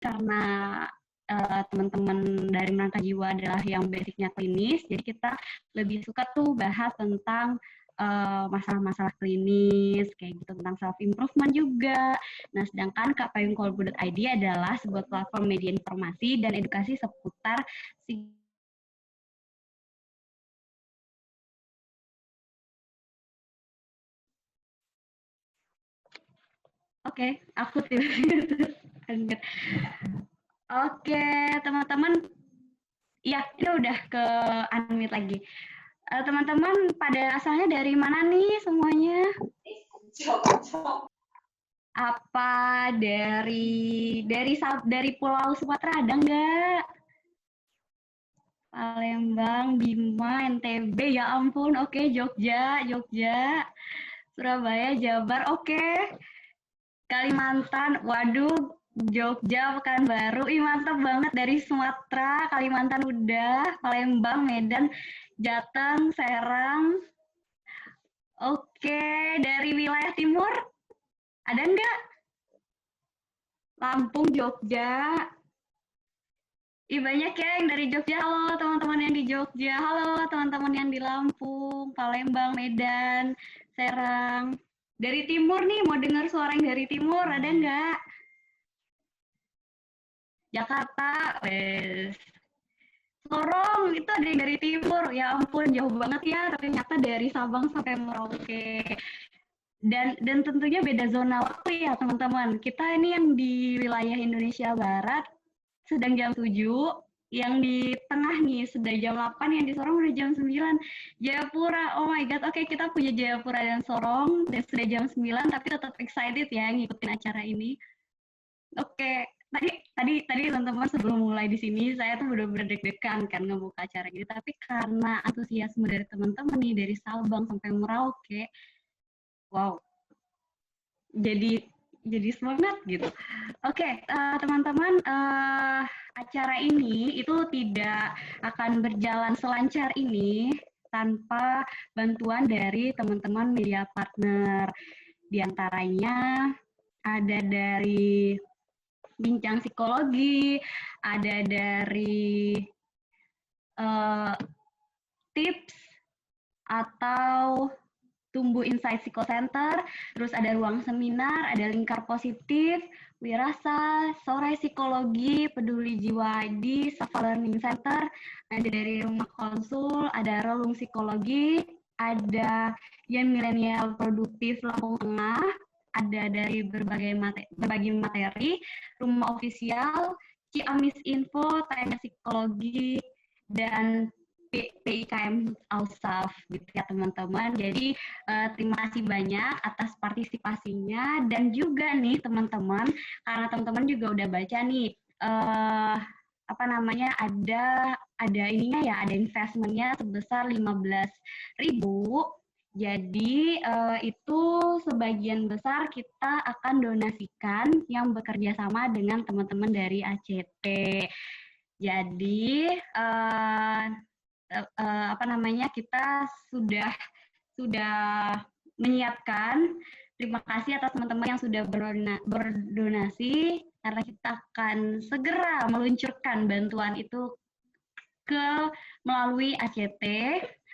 karena teman-teman dari Menata Jiwa adalah yang basicnya klinis, jadi kita lebih suka tuh bahas tentang masalah-masalah klinis, kayak gitu, tentang self-improvement juga. Nah, sedangkan kpayungkolbu.id adalah sebuah platform media informasi dan edukasi seputar Oke, aku tiba-tiba terangkat. Oke, teman-teman, ya ini udah ke unmute lagi. Teman-teman pada asalnya dari mana nih semuanya? Apa dari Pulau Sumatera ada nggak? Palembang, Bima, NTB, ya ampun, oke, Jogja, Surabaya, Jabar, oke. Kalimantan, waduh, Jogja, Pekanbaru, ih mantap banget dari Sumatera, Kalimantan udah, Palembang, Medan, Jateng, Serang. Oke, dari wilayah timur ada nggak? Lampung, Jogja. Ih banyak ya yang dari Jogja. Halo teman-teman yang di Jogja. Halo teman-teman yang di Lampung, Palembang, Medan, Serang. Dari timur nih, mau dengar suara yang dari timur, ada nggak? Jakarta, wes. Sorong, itu ada yang dari timur. Ya ampun, jauh banget ya. Ternyata dari Sabang sampai Merauke. Dan tentunya beda zona waktu ya teman-teman. Kita ini yang di wilayah Indonesia Barat sedang jam 7, yang di tengah nih sudah jam 8, yang di Sorong udah jam 9. Jayapura, oh my god, oke kita punya Jayapura dan Sorong, dan sudah jam 9, tapi tetap excited ya ngikutin acara ini. Oke, tadi teman-teman sebelum mulai di sini saya tuh bener-bener deg-degan kan ngebuka acara ini, tapi karena antusiasme dari teman-teman nih dari Sabang sampai Merauke, wow, jadi semangat gitu. Oke, teman-teman, acara ini itu tidak akan berjalan selancar ini tanpa bantuan dari teman-teman media partner. Di antaranya ada dari Bincang Psikologi, ada dari Tips atau Tumbuh Insight Psikocenter, terus ada Ruang Seminar, ada Lingkar Positif, Wirasa, Sore Psikologi, Peduli Jiwa ID, Safa Learning Center, ada dari Rumah Konsul, ada Relung Psikologi, ada Gen Milenial Produktif Lampung Tengah, ada dari berbagi materi, Rumah Ofisial, Ciamis Info, Tanya Psikologi, dan PIKM Ausaf gitu ya teman-teman. Jadi terima kasih banyak atas partisipasinya, dan juga nih teman-teman, karena teman-teman juga udah baca nih apa namanya, ada ininya ya, ada investmentnya sebesar 15.000. Jadi itu sebagian besar kita akan donasikan yang bekerja sama dengan teman-teman dari ACT. Jadi apa namanya, kita sudah menyiapkan. Terima kasih atas teman-teman yang sudah berdonasi, karena kita akan segera meluncurkan bantuan itu melalui ACT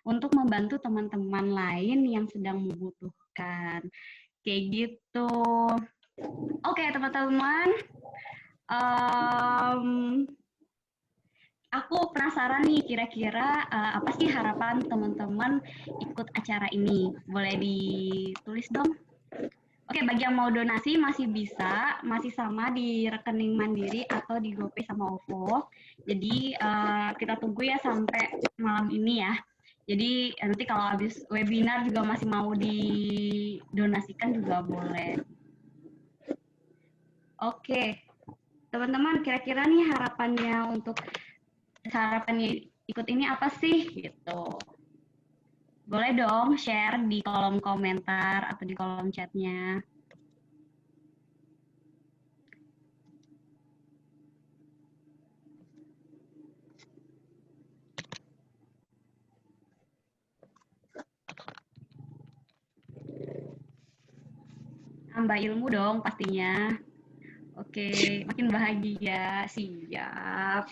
untuk membantu teman-teman lain yang sedang membutuhkan. Kayak gitu. Oke, teman-teman. Aku penasaran nih, kira-kira apa sih harapan teman-teman ikut acara ini? Boleh ditulis dong. Oke, bagi yang mau donasi masih bisa, masih sama di rekening Mandiri atau di GoPay sama OVO. Jadi kita tunggu ya sampai malam ini ya. Jadi nanti kalau habis webinar juga masih mau didonasikan juga boleh. Oke, teman-teman, kira-kira nih harapannya ikut ini apa sih gitu? Boleh dong share di kolom komentar atau di kolom chatnya. Tambah ilmu dong pastinya. Oke. Oke, makin bahagia. Siap.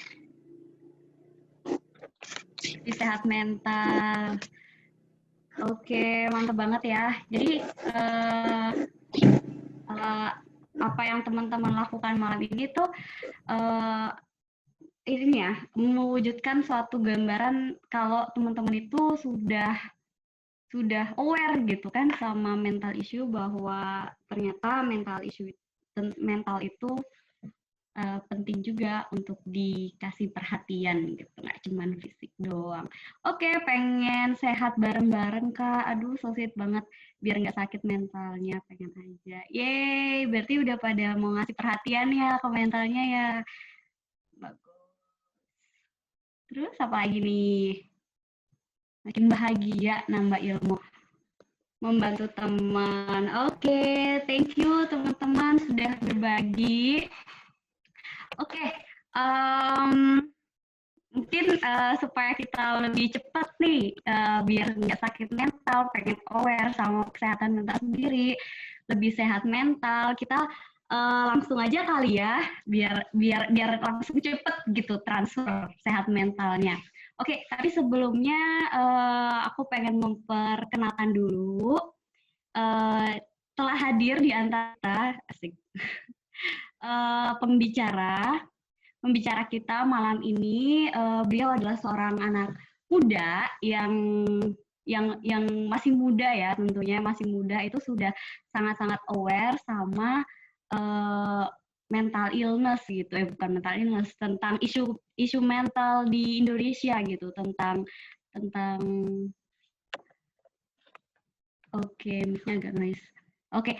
Jadi sehat mental. Oke, mantap banget ya. Jadi eh, apa yang teman-teman lakukan malam ini tuh eh, ini ya mewujudkan suatu gambaran kalau teman-teman itu sudah aware gitu kan sama mental issue, bahwa ternyata mental itu penting juga untuk dikasih perhatian gitu, nggak cuma fisik doang. Oke, pengen sehat bareng-bareng Kak. Aduh, so sweet banget. Biar nggak sakit mentalnya, pengen aja. Yeay, berarti udah pada mau ngasih perhatian ya ke mentalnya ya. Bagus. Terus apa lagi nih? Makin bahagia, nambah ilmu, membantu teman. Oke, thank you teman-teman sudah berbagi. Oke, mungkin supaya kita lebih cepat nih, biar nggak sakit mental, pengen aware sama kesehatan mental sendiri, lebih sehat mental, kita langsung aja kali ya, biar langsung cepet gitu transfer sehat mentalnya. Oke, tapi sebelumnya aku pengen memperkenalkan dulu, telah hadir di antara asik pembicara pembicara kita malam ini. Beliau adalah seorang anak muda yang masih muda ya, tentunya masih muda, itu sudah sangat-sangat aware sama mental illness gitu, bukan mental illness, tentang isu mental di Indonesia gitu, tentang oke, mic-nya agak noise. Oke,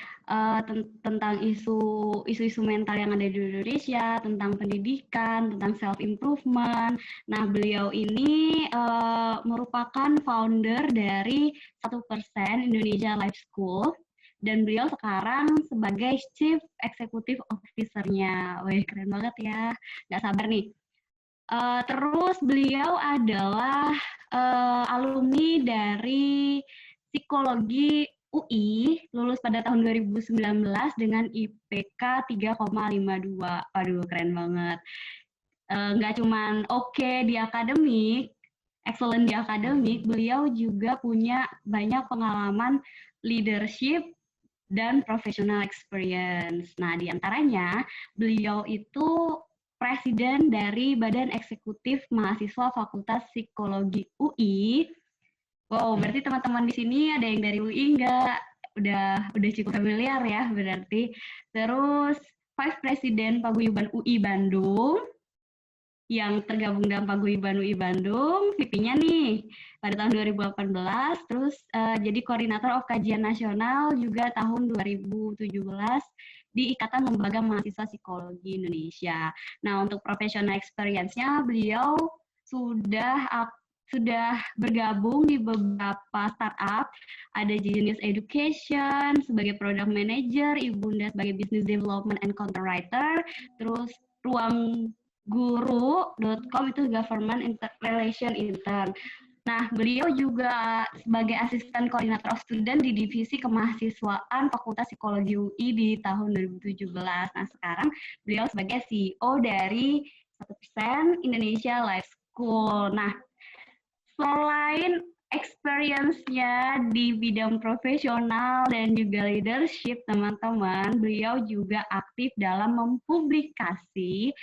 tentang isu-isu mental yang ada di Indonesia, tentang pendidikan, tentang self improvement. Nah, beliau ini merupakan founder dari 1% Indonesia Life School, dan beliau sekarang sebagai Chief Executive Officer-nya. Wih, keren banget ya. Nggak sabar nih. Terus beliau adalah alumni dari psikologi UI, lulus pada tahun 2019 dengan IPK 3,52. Waduh, keren banget. Nggak cuman oke di akademik, excellent di akademik, beliau juga punya banyak pengalaman leadership dan professional experience. Nah, diantaranya beliau itu presiden dari Badan Eksekutif Mahasiswa Fakultas Psikologi UI. Wow, berarti teman-teman di sini ada yang dari UI nggak? Udah cukup familiar ya berarti. Terus Vice President Paguyuban UI Bandung, yang tergabung dalam Paguyuban UI Bandung, VP-nya nih pada tahun 2018, terus jadi koordinator of kajian nasional juga tahun 2017 di Ikatan Lembaga Mahasiswa Psikologi Indonesia. Nah, untuk professional experience-nya beliau sudah sudah bergabung di beberapa startup, ada Genius Education sebagai product manager, Ibunda sebagai business development and content writer, terus Ruang Guru.com itu government relation intern. Nah, beliau juga sebagai asisten koordinator of student di divisi kemahasiswaan Fakultas Psikologi UI di tahun 2017. Nah, sekarang beliau sebagai CEO dari 1% Indonesia Life School. Nah, selain experience-nya di bidang profesional dan juga leadership, teman-teman, beliau juga aktif dalam mempublikasi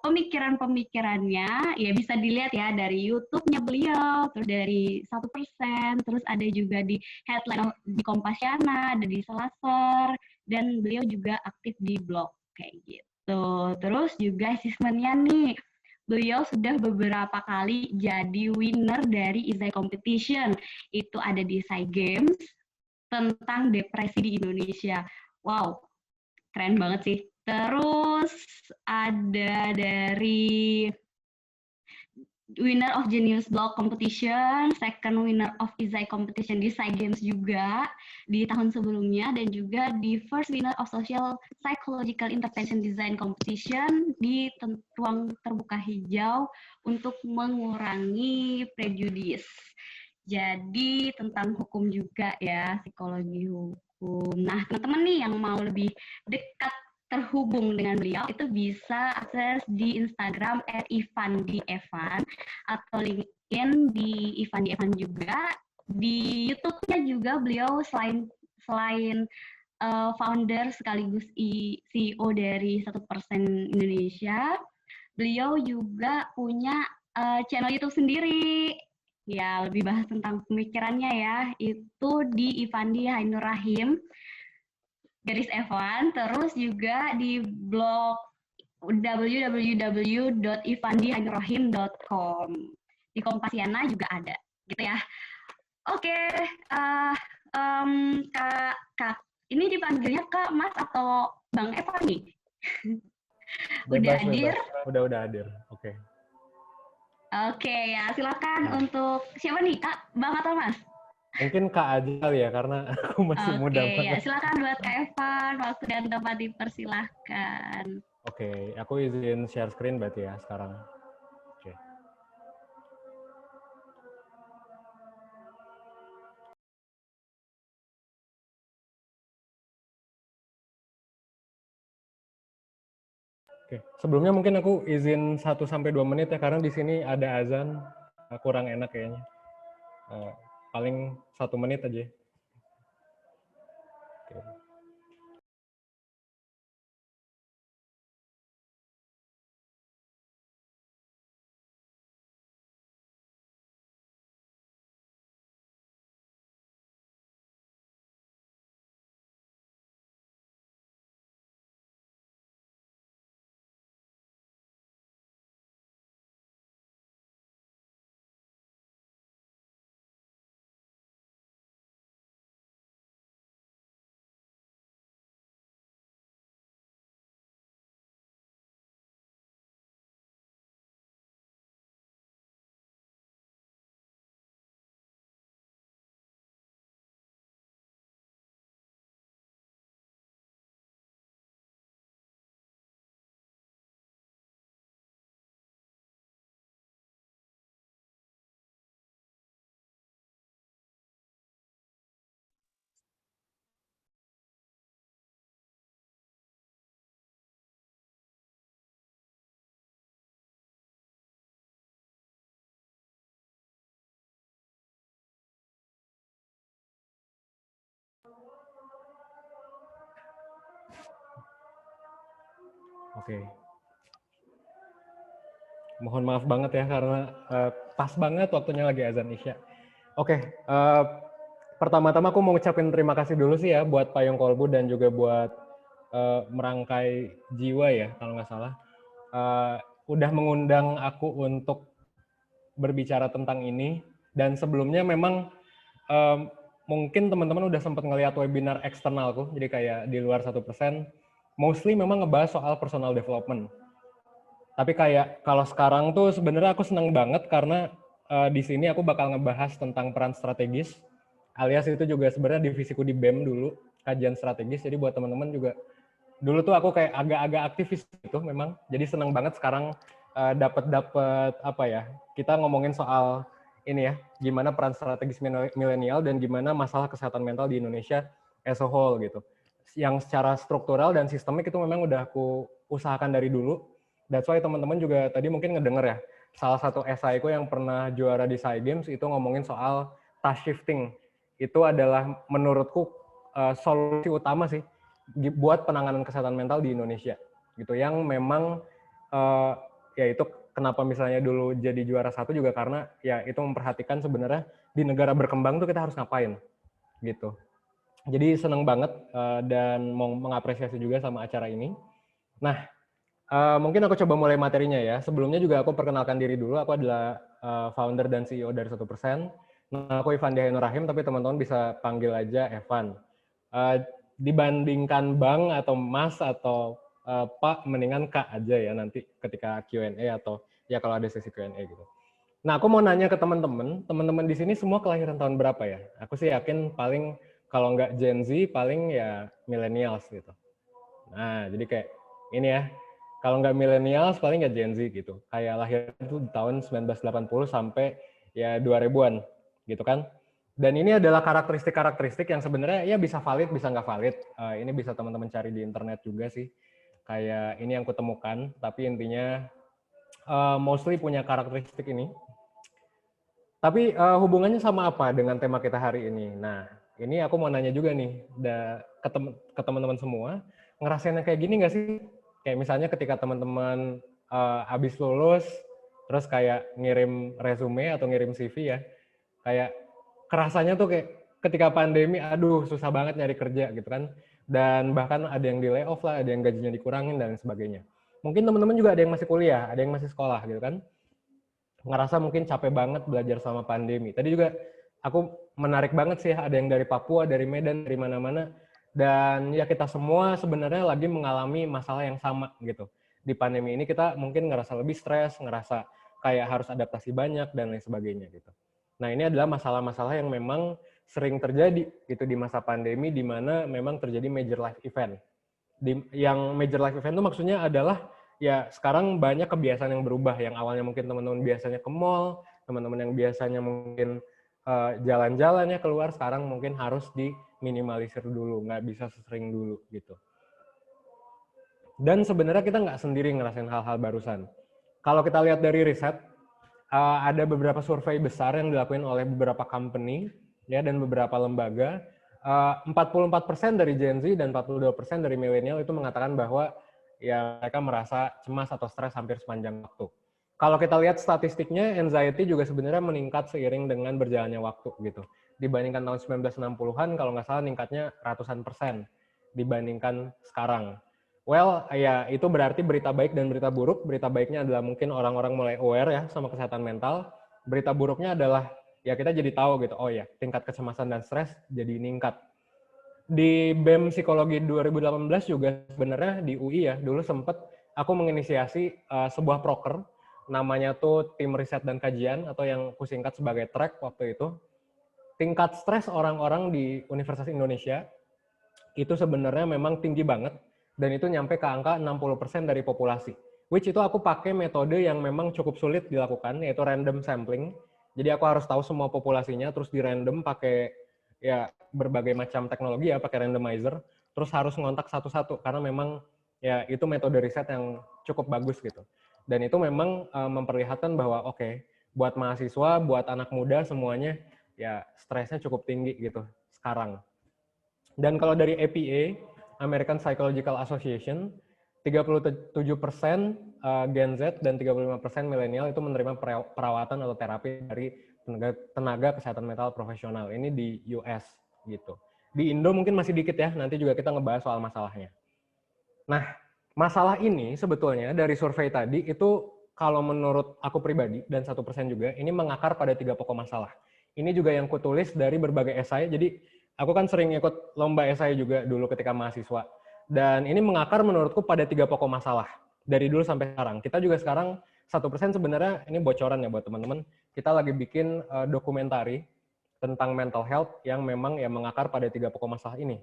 pemikiran-pemikirannya. Ya bisa dilihat ya dari YouTube-nya beliau, terus dari 1%, terus ada juga di headline di Kompasiana, ada di Selasar, dan beliau juga aktif di blog kayak gitu. Terus juga asesmennya nih, beliau sudah beberapa kali jadi winner dari Izai Competition. Itu ada di Sai Games tentang depresi di Indonesia. Wow, keren banget sih. Terus ada dari winner of Genius Blog Competition, second winner of Izai Competition di Sai Games juga di tahun sebelumnya, dan juga di first winner of Social Psychological Intervention Design Competition di ruang terbuka hijau untuk mengurangi prejudice. Jadi tentang hukum juga ya, psikologi hukum. Nah, teman-teman nih yang mau lebih dekat terhubung dengan beliau itu bisa akses di Instagram @ivandievan atau LinkedIn di Ivan Evan juga. Di YouTube-nya juga beliau selain selain founder sekaligus CEO dari 1% Indonesia, beliau juga punya channel YouTube sendiri. Ya, lebih bahas tentang pemikirannya ya, itu di Ivandi Ainur Rahim garis F1, terus juga di blog www.ivandihainurrahim.com. Di Kompasiana juga ada, gitu ya. Oke, Kak, Kak, ini dipanggilnya Kak, Mas, atau Bang Eva nih? Udah Bebas, hadir? bebas. Udah hadir. Oke. Oke, ya silakan untuk siapa nih, Kak, Bang atau Mas? Mungkin Kak aja kali ya, karena aku masih muda Oke, ya banget. silakan buat Kak Evan, waktu dan tempat dipersilahkan. Oke, aku izin share screen berarti ya sekarang. Oke. Oke, sebelumnya mungkin aku izin 1-2 menit ya, karena di sini ada azan, kurang enak kayaknya. Paling 1 menit aja. Oke. Oke. Mohon maaf banget ya karena pas banget waktunya lagi azan Isya. Oke, pertama-tama aku mau ngucapin terima kasih dulu sih ya buat Payung Kolbu dan juga buat Merangkai Jiwa ya kalau nggak salah. Udah mengundang aku untuk berbicara tentang ini, dan sebelumnya memang mungkin teman-teman udah sempat ngelihat webinar eksternalku, jadi kayak di luar 1%, mostly memang ngebahas soal personal development. Tapi kayak kalau sekarang tuh sebenarnya aku senang banget karena di sini aku bakal ngebahas tentang peran strategis, alias itu juga sebenarnya divisiku di BEM dulu, kajian strategis. Jadi buat teman-teman juga, dulu tuh aku kayak agak-agak aktivis gitu memang. Jadi senang banget sekarang dapat apa ya, kita ngomongin soal ini ya, gimana peran strategis milenial dan gimana masalah kesehatan mental di Indonesia as a whole gitu. Yang secara struktural dan sistemik itu memang udah aku usahakan dari dulu. That's why teman-teman juga tadi mungkin ngedenger ya, salah satu esai ku yang pernah juara di SCI Games itu ngomongin soal task shifting. Itu adalah menurutku solusi utama sih buat penanganan kesehatan mental di Indonesia. Gitu, yang memang ya itu kenapa misalnya dulu jadi juara 1 juga karena ya itu memperhatikan sebenarnya di negara berkembang tuh kita harus ngapain gitu. Jadi seneng banget dan mau mengapresiasi juga sama acara ini. Nah, mungkin aku coba mulai materinya ya. Sebelumnya juga aku perkenalkan diri dulu. Aku adalah founder dan CEO dari 1%. Nah, aku Ivan Ainur Rahim, tapi teman-teman bisa panggil aja Evan. Dibandingkan Bang atau Mas atau Pak, mendingan Kak aja ya nanti ketika Q&A atau ya kalau ada sesi Q&A gitu. Nah, aku mau nanya ke teman-teman di sini semua kelahiran tahun berapa ya? Aku sih yakin paling kalau nggak Gen Z, paling ya millennials gitu. Nah, jadi kayak ini ya, kalau nggak millennials paling nggak Gen Z gitu. Kayak lahir itu di tahun 1980 sampai ya 2000-an gitu kan. Dan ini adalah karakteristik-karakteristik yang sebenarnya ya bisa valid, bisa nggak valid. Ini bisa teman-teman cari di internet juga sih. kayak ini yang kutemukan, tapi intinya mostly punya karakteristik ini. Tapi hubungannya sama apa dengan tema kita hari ini? Nah, ini aku mau nanya juga nih ke teman-teman semua, ngerasain kayak gini nggak sih? Kayak misalnya ketika teman-teman habis lulus, terus kayak ngirim resume atau ngirim CV ya, kayak kerasanya tuh kayak ketika pandemi, aduh susah banget nyari kerja gitu kan. Dan bahkan ada yang di layoff lah, ada yang gajinya dikurangin dan sebagainya. Mungkin teman-teman juga ada yang masih kuliah, ada yang masih sekolah gitu kan. Ngerasa mungkin capek banget belajar sama pandemi. Tadi juga aku menarik banget sih, ada yang dari Papua, dari Medan, dari mana-mana. Dan ya kita semua sebenarnya lagi mengalami masalah yang sama gitu. Di pandemi ini kita mungkin ngerasa lebih stres, ngerasa kayak harus adaptasi banyak dan lain sebagainya gitu. Nah, ini adalah masalah-masalah yang memang sering terjadi gitu di masa pandemi, di mana memang terjadi major life event. Yang major life event itu maksudnya adalah ya sekarang banyak kebiasaan yang berubah, yang awalnya mungkin teman-teman biasanya ke mall, teman-teman yang biasanya mungkin jalan-jalan ya keluar, sekarang mungkin harus diminimalisir dulu, nggak bisa sesering dulu gitu. Dan sebenarnya kita nggak sendiri ngerasain hal-hal barusan. Kalau kita lihat dari riset, ada beberapa survei besar yang dilakukan oleh beberapa company ya dan beberapa lembaga. 44% dari Gen Z dan 42% dari milenial itu mengatakan bahwa ya mereka merasa cemas atau stres hampir sepanjang waktu. Kalau kita lihat statistiknya, anxiety juga sebenarnya meningkat seiring dengan berjalannya waktu gitu. Dibandingkan tahun 1960-an, kalau nggak salah meningkatnya ratusan persen dibandingkan sekarang. Well, ya itu berarti berita baik dan berita buruk. Berita baiknya adalah mungkin orang-orang mulai aware ya sama kesehatan mental. Berita buruknya adalah ya kita jadi tahu gitu, oh ya tingkat kecemasan dan stres jadi meningkat. Di BEM Psikologi 2018 juga sebenarnya di UI ya, dulu sempat aku menginisiasi sebuah proker, namanya tuh Tim Riset dan Kajian atau yang kusingkat sebagai TRACK waktu itu. Tingkat stres orang-orang di Universitas Indonesia itu sebenarnya memang tinggi banget, dan itu nyampe ke angka 60% dari populasi. Which itu aku pakai metode yang memang cukup sulit dilakukan, yaitu random sampling. Jadi aku harus tahu semua populasinya, terus di random pakai ya berbagai macam teknologi ya, pakai randomizer, terus harus ngontak satu-satu, karena memang ya itu metode riset yang cukup bagus gitu. Dan itu memang memperlihatkan bahwa oke, buat mahasiswa, buat anak muda semuanya ya stresnya cukup tinggi gitu sekarang. Dan kalau dari APA, American Psychological Association, 37% Gen Z dan 35% milenial itu menerima perawatan atau terapi dari tenaga kesehatan mental profesional. Ini di US gitu. Di Indo mungkin masih dikit ya, nanti juga kita ngebahas soal masalahnya. Nah, masalah ini sebetulnya dari survei tadi itu kalau menurut aku pribadi dan 1% juga, ini mengakar pada 3 pokok masalah. Ini juga yang kutulis dari berbagai esai, jadi aku kan sering ikut lomba esai juga dulu ketika mahasiswa. Dan ini mengakar menurutku pada 3 pokok masalah. Dari dulu sampai sekarang. Kita juga sekarang 1% sebenarnya, ini bocoran ya buat teman-teman, kita lagi bikin dokumentari tentang mental health yang memang ya mengakar pada 3 pokok masalah ini.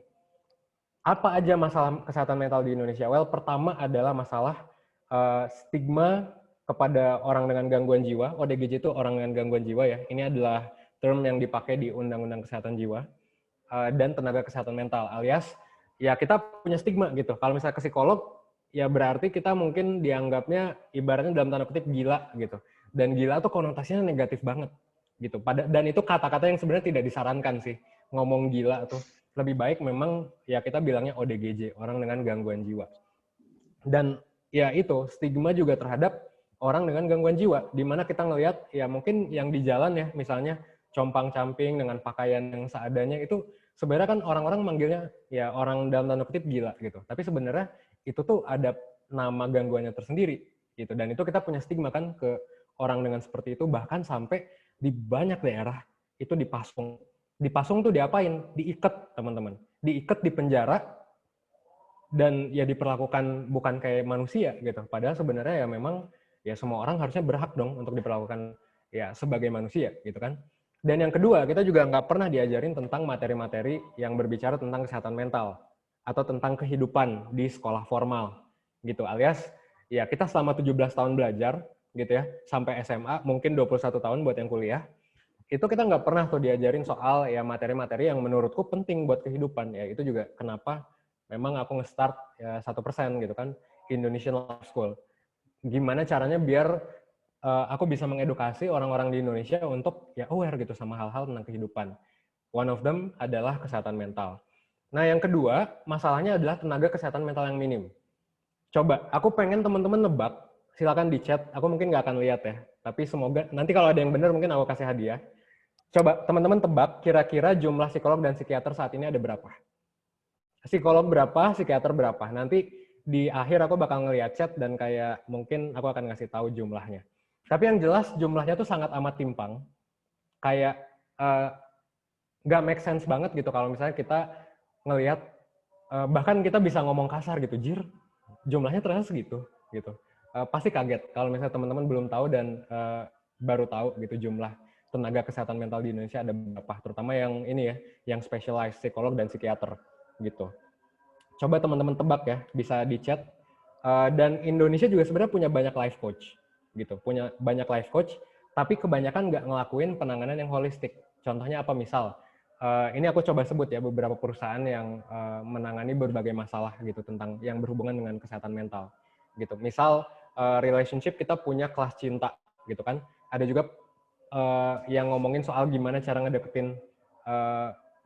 Apa aja masalah kesehatan mental di Indonesia? Well, pertama adalah masalah stigma kepada orang dengan gangguan jiwa. ODGJ itu orang dengan gangguan jiwa ya. Ini adalah term yang dipakai di Undang-Undang Kesehatan Jiwa. Dan tenaga kesehatan mental, alias ya kita punya stigma gitu. Kalau misalnya ke psikolog, ya berarti kita mungkin dianggapnya ibaratnya dalam tanda kutip gila gitu. Dan gila tuh konotasinya negatif banget gitu. Dan itu kata-kata yang sebenarnya tidak disarankan sih, ngomong gila tuh. Lebih baik memang ya kita bilangnya ODGJ, orang dengan gangguan jiwa. Dan ya itu, stigma juga terhadap orang dengan gangguan jiwa, di mana kita ngelihat ya mungkin yang di jalan ya, misalnya compang-camping dengan pakaian yang seadanya, itu sebenarnya kan orang-orang manggilnya ya orang dalam tanda kutip gila gitu. Tapi sebenarnya itu tuh ada nama gangguannya tersendiri gitu. Dan itu kita punya stigma kan ke orang dengan seperti itu, bahkan sampai di banyak daerah itu dipasung. Dipasung tuh diapain? Diikat, teman-teman. Diikat di penjara dan ya diperlakukan bukan kayak manusia gitu. Padahal sebenarnya ya memang ya semua orang harusnya berhak dong untuk diperlakukan ya sebagai manusia gitu kan. Dan yang kedua, kita juga nggak pernah diajarin tentang materi-materi yang berbicara tentang kesehatan mental atau tentang kehidupan di sekolah formal gitu. Alias ya kita selama 17 tahun belajar gitu ya, sampai SMA, mungkin 21 tahun buat yang kuliah, itu kita nggak pernah tuh diajarin soal ya materi-materi yang menurutku penting buat kehidupan. Ya itu juga kenapa memang aku nge-start ya 1% gitu kan, Indonesian Life School. Gimana caranya biar aku bisa mengedukasi orang-orang di Indonesia untuk ya aware gitu sama hal-hal tentang kehidupan. One of them adalah kesehatan mental. Nah, yang kedua, masalahnya adalah tenaga kesehatan mental yang minim. Coba, aku pengen teman-teman nebak, silakan di chat, aku mungkin nggak akan lihat ya, tapi semoga, nanti kalau ada yang benar mungkin aku kasih hadiah. Coba, teman-teman tebak, kira-kira jumlah psikolog dan psikiater saat ini ada berapa? Psikolog berapa, psikiater berapa? Nanti di akhir aku bakal ngeliat chat dan kayak mungkin aku akan ngasih tahu jumlahnya. Tapi yang jelas jumlahnya tuh sangat amat timpang. Kayak nggak make sense banget gitu kalau misalnya kita ngelihat bahkan kita bisa ngomong kasar gitu, jir jumlahnya ternyata segitu gitu. Pasti kaget kalau misalnya teman-teman belum tahu dan baru tahu gitu jumlah tenaga kesehatan mental di Indonesia ada berapa, terutama yang ini ya, yang specialized psikolog dan psikiater gitu. Coba teman-teman tebak ya, bisa di chat. Dan Indonesia juga sebenarnya punya banyak life coach gitu, punya banyak life coach, tapi kebanyakan nggak ngelakuin penanganan yang holistik. Contohnya apa? Misal, ini aku coba sebut ya beberapa perusahaan yang menangani berbagai masalah gitu tentang yang berhubungan dengan kesehatan mental gitu. Misal relationship, kita punya kelas cinta gitu kan. Ada juga yang ngomongin soal gimana cara ngedeketin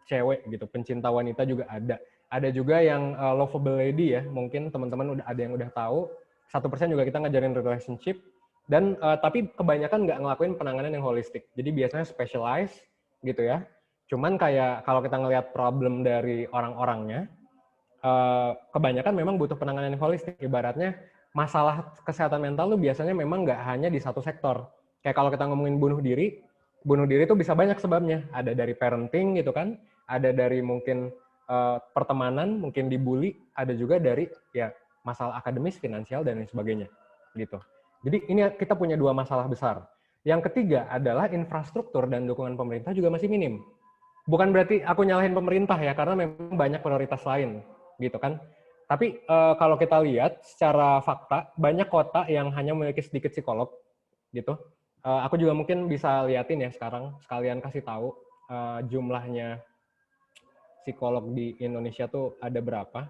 cewek gitu, pencinta wanita juga ada. Ada juga yang lovable lady ya, mungkin teman-teman udah ada yang udah tahu. 1% juga kita ngajarin relationship. Dan tapi kebanyakan nggak ngelakuin penanganan yang holistik. Jadi biasanya specialized gitu ya. Cuman kayak kalau kita ngelihat problem dari orang-orangnya, kebanyakan memang butuh penanganan yang holistik. Ibaratnya masalah kesehatan mental tuh biasanya memang nggak hanya di satu sektor. Kayak kalau kita ngomongin bunuh diri itu bisa banyak sebabnya. Ada dari parenting gitu kan, ada dari mungkin pertemanan, mungkin dibully, ada juga dari ya masalah akademis, finansial, dan lain sebagainya gitu. Jadi ini kita punya dua masalah besar. Yang ketiga adalah infrastruktur dan dukungan pemerintah juga masih minim. Bukan berarti aku nyalahin pemerintah ya, karena memang banyak prioritas lain gitu kan. Tapi kalau kita lihat secara fakta, banyak kota yang hanya memiliki sedikit psikolog gitu. Aku juga mungkin bisa liatin ya sekarang, sekalian kasih tahu jumlahnya psikolog di Indonesia tuh ada berapa,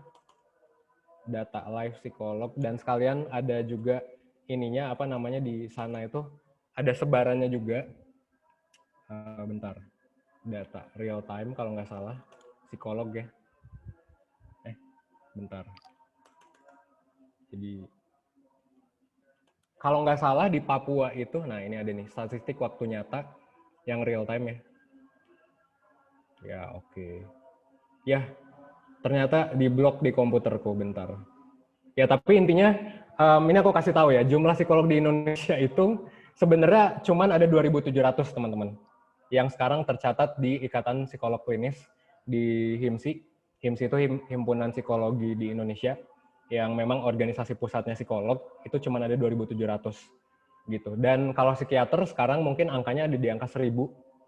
data live psikolog, dan sekalian ada juga ininya apa namanya di sana itu ada sebarannya juga. Bentar, data real time kalau nggak salah psikolog ya. Bentar. Jadi kalau nggak salah di Papua itu, nah ini ada nih statistik waktu nyata yang real time ya. Ya oke. Ya ternyata di blok di komputerku, bentar. Ya tapi intinya ini aku kasih tahu ya, jumlah psikolog di Indonesia itu sebenarnya cuman ada 2.700 teman-teman. Yang sekarang tercatat di Ikatan Psikolog Klinis di HIMSI. HIMSI itu Himpunan Psikologi di Indonesia, yang memang organisasi pusatnya psikolog, itu cuma ada 2.700 gitu. Dan kalau psikiater sekarang mungkin angkanya ada di angka 1.000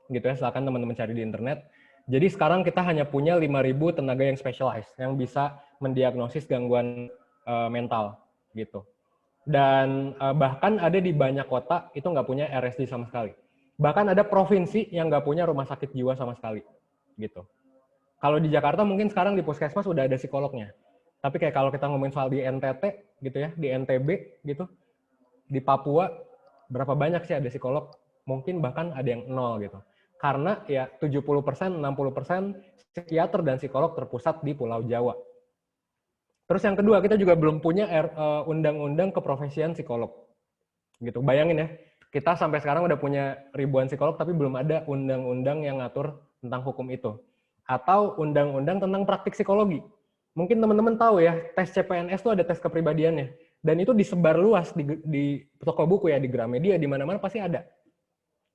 gitu ya, silakan teman-teman cari di internet. Jadi sekarang kita hanya punya 5.000 tenaga yang specialized yang bisa mendiagnosis gangguan mental gitu. Dan bahkan ada di banyak kota itu nggak punya RSD sama sekali. Bahkan ada provinsi yang nggak punya rumah sakit jiwa sama sekali gitu. Kalau di Jakarta mungkin sekarang di puskesmas udah ada psikolognya. Tapi kayak kalau kita ngomongin soal di NTT gitu ya, di NTB gitu, di Papua berapa banyak sih ada psikolog? Mungkin bahkan ada yang 0 gitu. Karena ya 70%, 60% psikiater dan psikolog terpusat di Pulau Jawa. Terus yang kedua, kita juga belum punya undang-undang keprofesian psikolog. Gitu. Bayangin ya, kita sampai sekarang udah punya ribuan psikolog tapi belum ada undang-undang yang ngatur tentang hukum itu. Atau undang-undang tentang praktik psikologi. Mungkin teman-teman tahu ya, tes CPNS itu ada tes kepribadiannya. Dan itu disebar luas di toko buku ya, di Gramedia, di mana-mana pasti ada.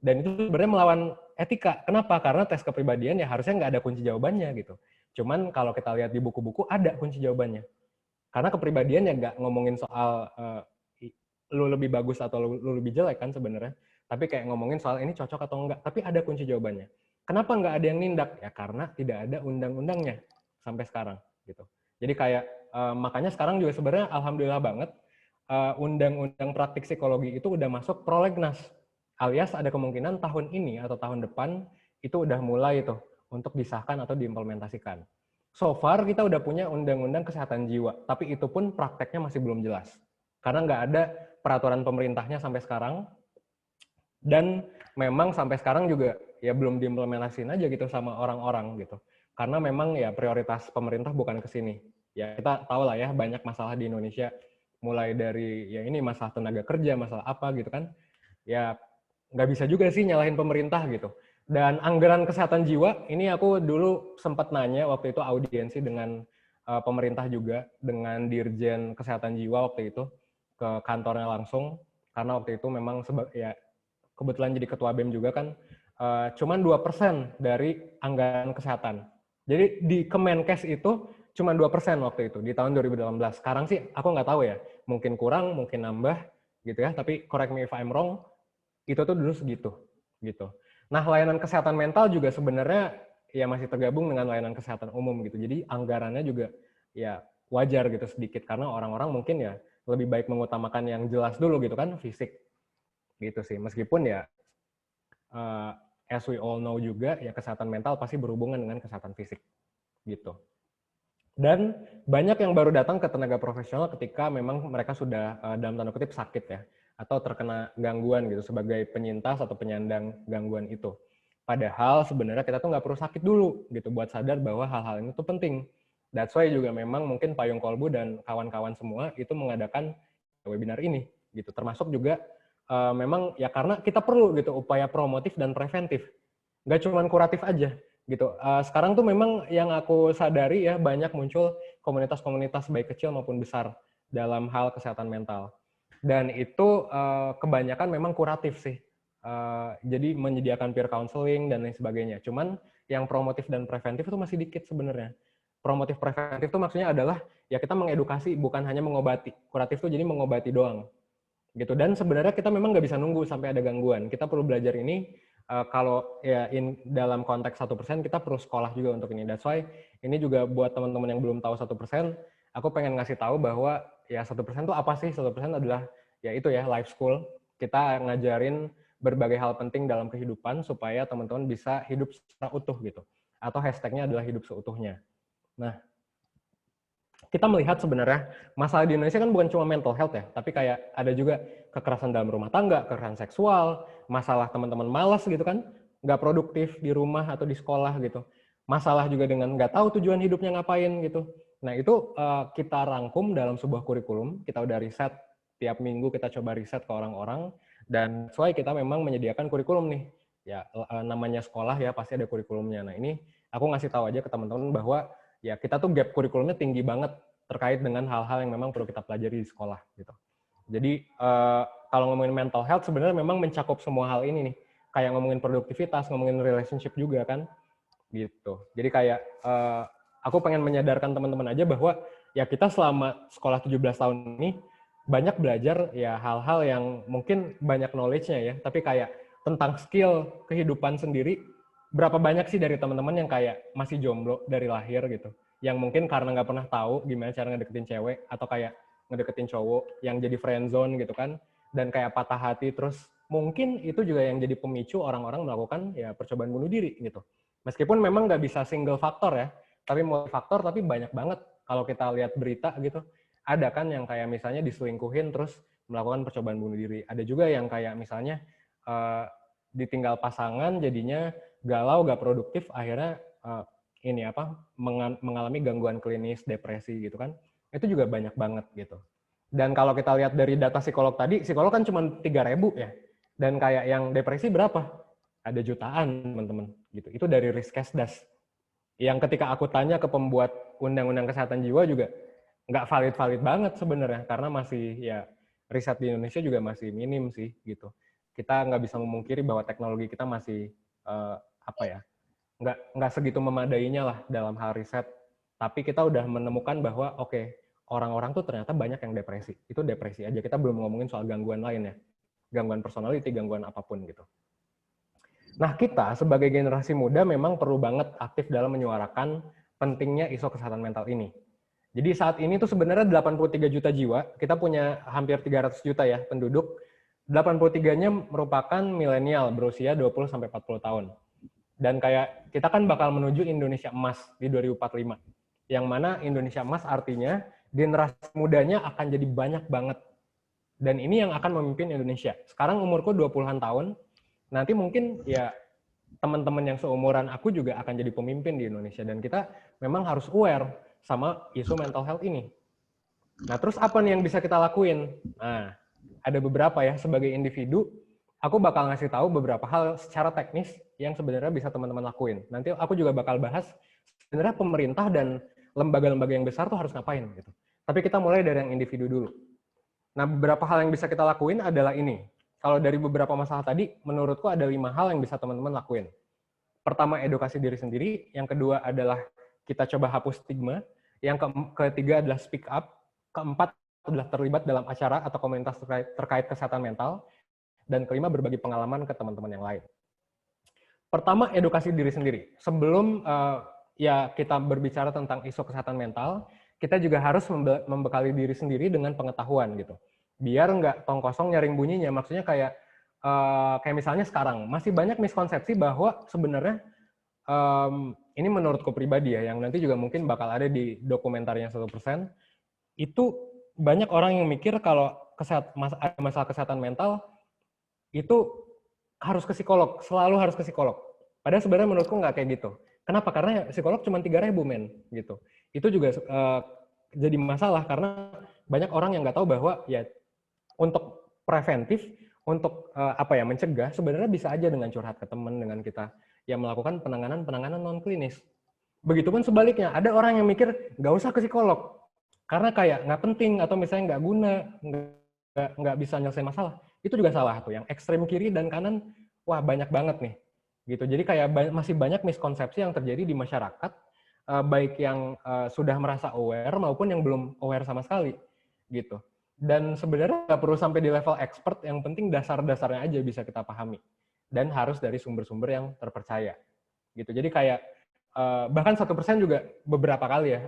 Dan itu sebenarnya melawan etika. Kenapa? Karena tes kepribadian ya harusnya nggak ada kunci jawabannya gitu. Cuman kalau kita lihat di buku-buku ada kunci jawabannya. Karena kepribadian ya nggak ngomongin soal lu lebih bagus atau lu lebih jelek kan sebenarnya. Tapi kayak ngomongin soal ini cocok atau enggak. Tapi ada kunci jawabannya. Kenapa nggak ada yang nindak? Ya karena tidak ada undang-undangnya sampai sekarang gitu. Jadi kayak makanya sekarang juga sebenarnya alhamdulillah banget undang-undang praktik psikologi itu udah masuk prolegnas. Alias ada kemungkinan tahun ini atau tahun depan itu udah mulai tuh untuk disahkan atau diimplementasikan. so far kita udah punya undang-undang kesehatan jiwa, tapi itu pun prakteknya masih belum jelas. Karena nggak ada peraturan pemerintahnya sampai sekarang, dan memang sampai sekarang juga ya belum diimplementasiin aja gitu sama orang-orang gitu. Karena memang ya prioritas pemerintah bukan ke sini. Ya kita tahu lah ya banyak masalah di Indonesia, mulai dari ya ini masalah tenaga kerja, masalah apa gitu kan. Ya nggak bisa juga sih nyalahin pemerintah gitu. Dan anggaran kesehatan jiwa, ini aku dulu sempat nanya waktu itu audiensi dengan pemerintah juga, dengan Dirjen Kesehatan Jiwa waktu itu, ke kantornya langsung, karena waktu itu memang ya kebetulan jadi ketua BEM juga kan, cuman 2% dari anggaran kesehatan. Jadi di Kemenkes itu cuma 2% waktu itu, di tahun 2018. Sekarang sih aku nggak tahu ya, mungkin kurang, mungkin nambah, gitu ya, tapi correct me if I'm wrong, itu tuh dulu segitu, gitu. Nah, layanan kesehatan mental juga sebenarnya ya masih tergabung dengan layanan kesehatan umum gitu. Jadi anggarannya juga ya wajar gitu sedikit, karena orang-orang mungkin ya lebih baik mengutamakan yang jelas dulu gitu kan, fisik gitu sih. Meskipun ya as we all know juga ya kesehatan mental pasti berhubungan dengan kesehatan fisik gitu. Dan banyak yang baru datang ke tenaga profesional ketika memang mereka sudah dalam tanda kutip sakit ya, atau terkena gangguan gitu sebagai penyintas atau penyandang gangguan itu. Padahal sebenarnya kita tuh nggak perlu sakit dulu gitu buat sadar bahwa hal-hal ini tuh penting. That's why juga memang mungkin Payung Kolbu dan kawan-kawan semua itu mengadakan webinar ini gitu. Termasuk juga memang ya karena kita perlu gitu upaya promotif dan preventif. Nggak cuma kuratif aja gitu. Sekarang tuh memang yang aku sadari ya banyak muncul komunitas-komunitas baik kecil maupun besar dalam hal kesehatan mental. Dan itu kebanyakan memang kuratif sih. Jadi menyediakan peer counseling dan lain sebagainya. Cuman yang promotif dan preventif itu masih dikit sebenarnya. Promotif preventif itu maksudnya adalah ya kita mengedukasi bukan hanya mengobati. Kuratif itu jadi mengobati doang. Gitu. Dan sebenarnya kita memang nggak bisa nunggu sampai ada gangguan. Kita perlu belajar ini kalau ya dalam konteks 1% kita perlu sekolah juga untuk ini. That's why ini juga buat teman-teman yang belum tahu 1%, aku pengen ngasih tahu bahwa ya 1% itu apa sih? 1% adalah ya itu ya life school. Kita ngajarin berbagai hal penting dalam kehidupan supaya teman-teman bisa hidup secara utuh gitu. Atau hashtagnya adalah hidup seutuhnya. Nah, kita melihat sebenarnya masalah di Indonesia kan bukan cuma mental health ya, tapi kayak ada juga kekerasan dalam rumah tangga, kekerasan seksual, masalah teman-teman malas gitu kan, nggak produktif di rumah atau di sekolah gitu. Masalah juga dengan nggak tahu tujuan hidupnya ngapain gitu. Nah itu kita rangkum dalam sebuah kurikulum, kita udah riset, tiap minggu kita coba riset ke orang-orang, dan sesuai kita memang menyediakan kurikulum nih. Ya namanya sekolah ya pasti ada kurikulumnya. Nah ini aku ngasih tahu aja ke teman-teman bahwa ya kita tuh gap kurikulumnya tinggi banget terkait dengan hal-hal yang memang perlu kita pelajari di sekolah gitu. Jadi kalau ngomongin mental health sebenarnya memang mencakup semua hal ini nih. Kayak ngomongin produktivitas, ngomongin relationship juga kan gitu. Jadi kayak aku pengen menyadarkan teman-teman aja bahwa ya kita selama sekolah 17 tahun ini banyak belajar ya hal-hal yang mungkin banyak knowledge-nya ya, tapi kayak tentang skill kehidupan sendiri berapa banyak sih dari teman-teman yang kayak masih jomblo dari lahir gitu, yang mungkin karena nggak pernah tahu gimana cara ngedeketin cewek atau kayak ngedeketin cowok yang jadi friend zone gitu kan, dan kayak patah hati, terus mungkin itu juga yang jadi pemicu orang-orang melakukan ya percobaan bunuh diri gitu. Meskipun memang nggak bisa single faktor ya, tapi multifaktor, tapi banyak banget kalau kita lihat berita gitu, ada kan yang kayak misalnya diselingkuhin terus melakukan percobaan bunuh diri. Ada juga yang kayak misalnya ditinggal pasangan jadinya galau, gak produktif, akhirnya mengalami gangguan klinis, depresi gitu kan. Itu juga banyak banget gitu. Dan kalau kita lihat dari data psikolog tadi, psikolog kan cuma 3.000 ya. Dan kayak yang depresi berapa? Ada jutaan, teman-teman. Gitu. Itu dari Riskesdas. Yang ketika aku tanya ke pembuat Undang-Undang Kesehatan Jiwa juga nggak valid-valid banget sebenarnya, karena masih ya riset di Indonesia juga masih minim sih gitu. Kita nggak bisa memungkiri bahwa teknologi kita masih nggak segitu memadainya lah dalam hal riset. Tapi kita udah menemukan bahwa orang-orang tuh ternyata banyak yang depresi. Itu depresi aja, kita belum ngomongin soal gangguan lain ya. Gangguan personality, gangguan apapun gitu. Nah, kita sebagai generasi muda memang perlu banget aktif dalam menyuarakan pentingnya isu kesehatan mental ini. Jadi saat ini tuh sebenarnya 83 juta jiwa, kita punya hampir 300 juta ya penduduk. 83-nya merupakan milenial berusia 20-40 tahun. Dan kayak kita kan bakal menuju Indonesia emas di 2045. Yang mana Indonesia Emas artinya generasi mudanya akan jadi banyak banget. Dan ini yang akan memimpin Indonesia. Sekarang umurku 20-an tahun, nanti mungkin ya teman-teman yang seumuran aku juga akan jadi pemimpin di Indonesia. Dan kita memang harus aware sama isu mental health ini. Nah, terus apa nih yang bisa kita lakuin? Nah, ada beberapa ya, sebagai individu, aku bakal ngasih tahu beberapa hal secara teknis yang sebenarnya bisa teman-teman lakuin. Nanti aku juga bakal bahas sebenarnya pemerintah dan lembaga-lembaga yang besar tuh harus ngapain gitu. Tapi kita mulai dari yang individu dulu. Nah, beberapa hal yang bisa kita lakuin adalah ini. Kalau dari beberapa masalah tadi, menurutku ada 5 hal yang bisa teman-teman lakuin. Pertama, edukasi diri sendiri. Yang kedua adalah kita coba hapus stigma. Yang ketiga adalah speak up. Keempat adalah terlibat dalam acara atau komunitas terkait kesehatan mental. Dan kelima, berbagi pengalaman ke teman-teman yang lain. Pertama, edukasi diri sendiri. Sebelum ya kita berbicara tentang isu kesehatan mental, kita juga harus membekali diri sendiri dengan pengetahuan gitu. Biar nggak tong kosong nyaring bunyinya. Maksudnya kayak misalnya sekarang, masih banyak miskonsepsi bahwa sebenarnya ini menurutku pribadi ya, yang nanti juga mungkin bakal ada di dokumentarnya 1%, itu banyak orang yang mikir kalau ada masalah kesehatan mental itu harus ke psikolog, selalu harus ke psikolog. Padahal sebenarnya menurutku nggak kayak gitu. Kenapa? Karena psikolog cuma 3.000 men gitu. Itu juga jadi masalah karena banyak orang yang nggak tahu bahwa ya untuk preventif, untuk mencegah sebenarnya bisa aja dengan curhat ke teman, dengan kita yang melakukan penanganan non klinis. Begitupun sebaliknya, ada orang yang mikir nggak usah ke psikolog karena kayak nggak penting atau misalnya nggak guna, nggak bisa nyelesain masalah. Itu juga salah tuh. Yang ekstrem kiri dan kanan, wah banyak banget nih. Gitu. Jadi kayak masih banyak miskonsepsi yang terjadi di masyarakat, baik yang sudah merasa aware maupun yang belum aware sama sekali. Gitu. Dan sebenarnya nggak perlu sampai di level expert, yang penting dasar-dasarnya aja bisa kita pahami. Dan harus dari sumber-sumber yang terpercaya. Gitu. Jadi kayak bahkan 1% juga beberapa kali ya.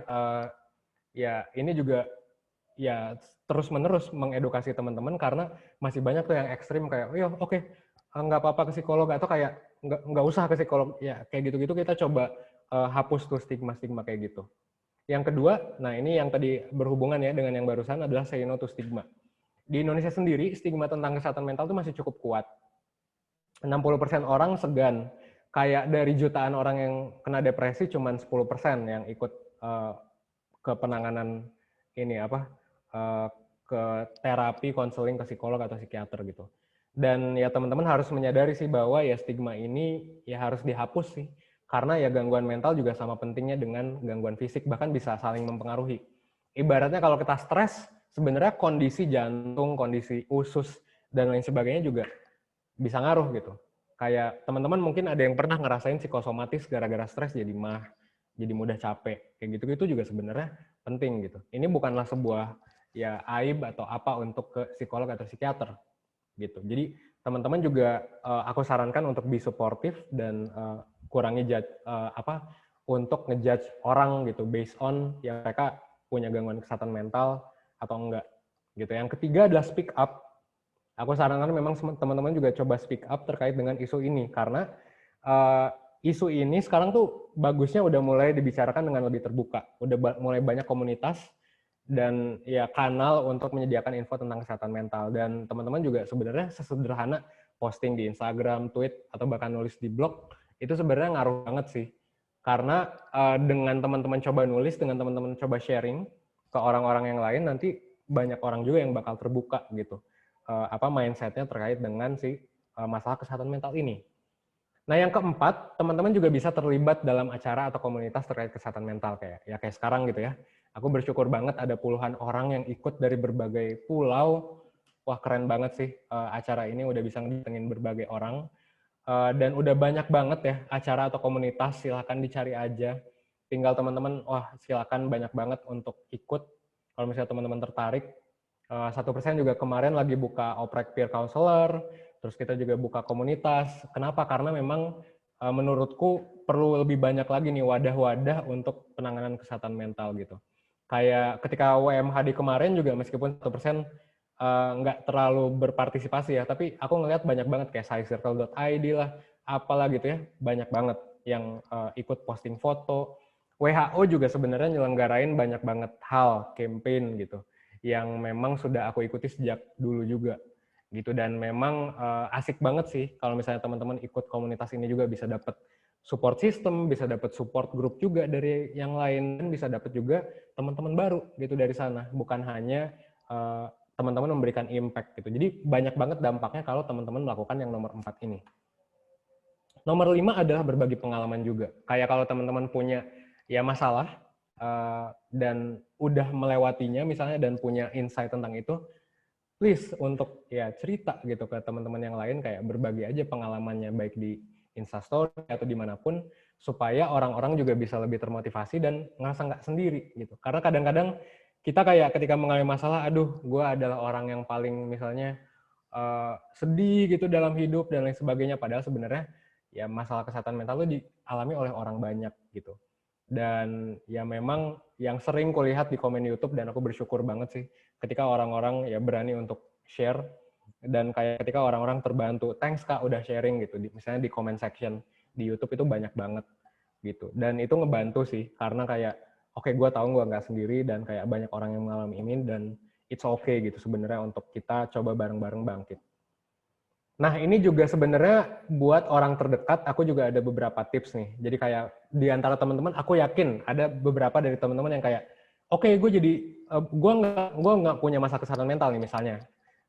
Ya ini juga ya terus-menerus mengedukasi teman-teman karena masih banyak tuh yang ekstrim kayak, oh oke, nggak apa-apa ke psikolog, atau kayak nggak usah ke psikolog. Ya kayak gitu-gitu kita coba hapus tuh stigma-stigma kayak gitu. Yang kedua, nah ini yang tadi berhubungan ya dengan yang barusan, adalah say no to stigma. Di Indonesia sendiri, stigma tentang kesehatan mental itu masih cukup kuat. 60% orang segan. Kayak dari jutaan orang yang kena depresi, cuma 10% yang ikut ke penanganan ini ke terapi, konseling ke psikolog atau psikiater gitu. Dan ya teman-teman harus menyadari sih bahwa ya stigma ini ya harus dihapus sih. Karena ya gangguan mental juga sama pentingnya dengan gangguan fisik, bahkan bisa saling mempengaruhi. Ibaratnya kalau kita stres, sebenarnya kondisi jantung, kondisi usus, dan lain sebagainya juga bisa ngaruh gitu. Kayak teman-teman mungkin ada yang pernah ngerasain psikosomatis gara-gara stres jadi mah, jadi mudah capek. Kayak gitu-gitu juga sebenarnya penting gitu. Ini bukanlah sebuah ya aib atau apa untuk ke psikolog atau psikiater gitu. Jadi teman-teman juga aku sarankan untuk be supportive dan kurangi untuk ngejudge orang gitu based on ya mereka punya gangguan kesehatan mental atau enggak gitu. Yang ketiga adalah speak up. Aku sarankan memang teman-teman juga coba speak up terkait dengan isu ini karena isu ini sekarang tuh bagusnya udah mulai dibicarakan dengan lebih terbuka. Udah mulai banyak komunitas dan ya kanal untuk menyediakan info tentang kesehatan mental. Dan teman-teman juga sebenarnya sesederhana posting di Instagram, tweet, atau bahkan nulis di blog, itu sebenarnya ngaruh banget sih. Karena dengan teman-teman coba nulis, dengan teman-teman coba sharing ke orang-orang yang lain, nanti banyak orang juga yang bakal terbuka gitu. Mindset-nya terkait dengan masalah kesehatan mental ini. Nah, yang keempat, teman-teman juga bisa terlibat dalam acara atau komunitas terkait kesehatan mental kayak sekarang gitu ya. Aku bersyukur banget ada puluhan orang yang ikut dari berbagai pulau. Wah, keren banget sih acara ini udah bisa ngedatengin berbagai orang. Dan udah banyak banget ya acara atau komunitas, silahkan dicari aja. Tinggal teman-teman, silakan banyak banget untuk ikut. Kalau misalnya teman-teman tertarik, 1% juga kemarin lagi buka oprek peer counselor, terus kita juga buka komunitas. Kenapa? Karena memang menurutku perlu lebih banyak lagi nih wadah-wadah untuk penanganan kesehatan mental gitu. Kayak ketika WMHD kemarin juga meskipun 1% nggak terlalu berpartisipasi ya, tapi aku ngelihat banyak banget kayak scicircle.id lah, apalah gitu ya, banyak banget yang ikut posting foto, WHO juga sebenarnya nyelenggarain banyak banget hal, campaign gitu, yang memang sudah aku ikuti sejak dulu juga gitu. Dan memang asik banget sih kalau misalnya teman-teman ikut komunitas ini juga bisa dapat support system, bisa dapat support group juga dari yang lain, dan bisa dapat juga teman-teman baru gitu dari sana. Bukan hanya teman-teman memberikan impact gitu. Jadi banyak banget dampaknya kalau teman-teman melakukan yang nomor 4 ini. Nomor 5 adalah berbagi pengalaman juga. Kayak kalau teman-teman punya ya masalah dan udah melewatinya misalnya dan punya insight tentang itu, please untuk ya cerita gitu ke teman-teman yang lain, kayak berbagi aja pengalamannya baik di Instastory atau dimanapun, supaya orang-orang juga bisa lebih termotivasi dan ngerasa nggak sendiri gitu. Karena kadang-kadang kita kayak ketika mengalami masalah, aduh gue adalah orang yang paling misalnya sedih gitu dalam hidup dan lain sebagainya, padahal sebenarnya ya masalah kesehatan mental itu dialami oleh orang banyak gitu. Dan ya memang yang sering kulihat di komen YouTube, dan aku bersyukur banget sih ketika orang-orang ya berani untuk share, dan kayak ketika orang-orang terbantu, thanks Kak udah sharing gitu, misalnya di comment section di YouTube itu banyak banget gitu. Dan itu ngebantu sih, karena kayak oke, gue tahu gue nggak sendiri, dan kayak banyak orang yang mengalami ini, dan it's okay gitu sebenarnya untuk kita coba bareng-bareng bangkit. Nah, ini juga sebenarnya buat orang terdekat, aku juga ada beberapa tips nih. Jadi kayak di antara teman-teman, aku yakin ada beberapa dari teman-teman yang kayak, oke, gue jadi, gue nggak punya masalah kesehatan mental nih misalnya,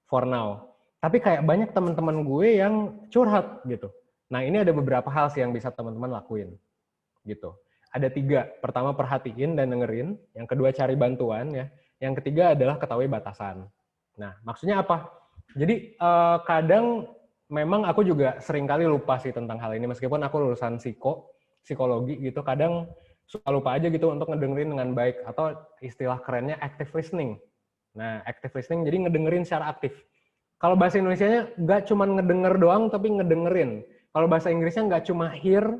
for now. Tapi kayak banyak teman-teman gue yang curhat gitu. Nah, ini ada beberapa hal sih yang bisa teman-teman lakuin gitu. Ada 3. Pertama, perhatiin dan dengerin. Yang kedua, cari bantuan ya. Yang ketiga adalah ketahui batasan. Nah, maksudnya apa? Jadi kadang memang aku juga sering kali lupa sih tentang hal ini, meskipun aku lulusan psikologi gitu, kadang suka lupa aja gitu untuk ngedengerin dengan baik, atau istilah kerennya active listening. Nah, active listening jadi ngedengerin secara aktif. Kalau bahasa Indonesianya nggak cuma ngedenger doang, tapi ngedengerin. Kalau bahasa Inggrisnya nggak cuma hear,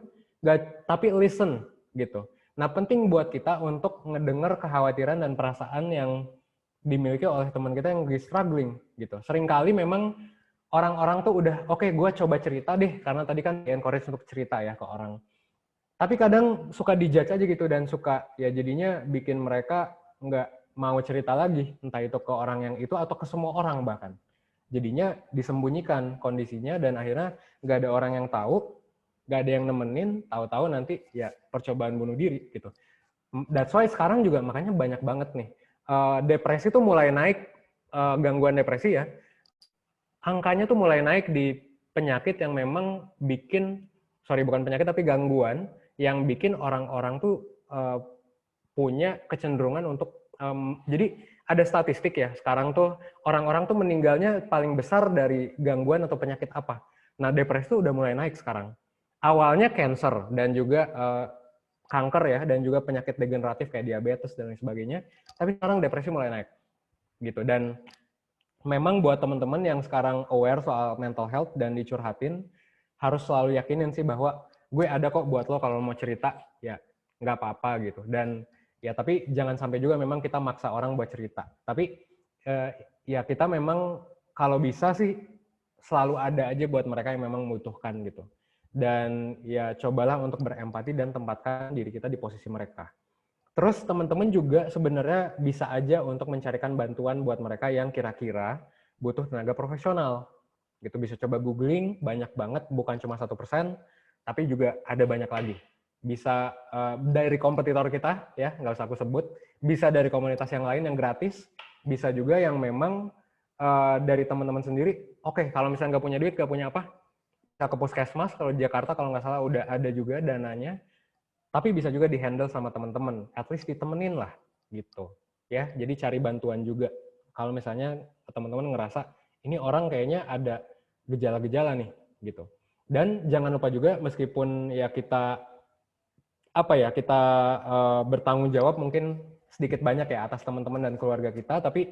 tapi listen gitu. Nah, penting buat kita untuk ngedenger kekhawatiran dan perasaan yang dimiliki oleh teman kita yang lagi struggling gitu. Seringkali memang orang-orang tuh udah oke, gue coba cerita deh, karena tadi kan encourage untuk cerita ya ke orang. Tapi kadang suka dijudge aja gitu, dan suka ya jadinya bikin mereka nggak mau cerita lagi, entah itu ke orang yang itu atau ke semua orang bahkan. Jadinya disembunyikan kondisinya, dan akhirnya nggak ada orang yang tahu, nggak ada yang nemenin, tahu-tahu nanti ya percobaan bunuh diri gitu. That's why sekarang juga makanya banyak banget nih depresi tuh mulai naik, gangguan depresi ya, angkanya tuh mulai naik di penyakit yang memang bikin, bukan penyakit tapi gangguan yang bikin orang-orang tuh punya kecenderungan untuk, jadi ada statistik ya, sekarang tuh orang-orang tuh meninggalnya paling besar dari gangguan atau penyakit apa. Nah, depresi tuh udah mulai naik sekarang. Awalnya cancer dan juga kanker ya, dan juga penyakit degeneratif kayak diabetes dan lain sebagainya. Tapi sekarang depresi mulai naik gitu. Dan memang buat teman-teman yang sekarang aware soal mental health dan dicurhatin, harus selalu yakinin sih bahwa gue ada kok buat lo kalau mau cerita, ya nggak apa-apa gitu. Dan ya tapi jangan sampai juga memang kita maksa orang buat cerita. Tapi ya kita memang kalau bisa sih selalu ada aja buat mereka yang memang membutuhkan gitu. Dan ya cobalah untuk berempati dan tempatkan diri kita di posisi mereka. Terus teman-teman juga sebenarnya bisa aja untuk mencarikan bantuan buat mereka yang kira-kira butuh tenaga profesional. Gitu, bisa coba googling, banyak banget, bukan cuma 1%, tapi juga ada banyak lagi. Bisa dari kompetitor kita, ya nggak usah aku sebut, bisa dari komunitas yang lain yang gratis, bisa juga yang memang dari teman-teman sendiri. Oke, kalau misalnya nggak punya duit, nggak punya apa, bisa ke puskesmas, kalau di Jakarta kalau nggak salah udah ada juga dananya. Tapi bisa juga dihandle sama teman-teman, at least ditemenin lah gitu ya. Jadi cari bantuan juga kalau misalnya teman-teman ngerasa ini orang kayaknya ada gejala-gejala nih gitu. Dan jangan lupa juga, meskipun ya kita bertanggung jawab mungkin sedikit banyak ya atas teman-teman dan keluarga kita, tapi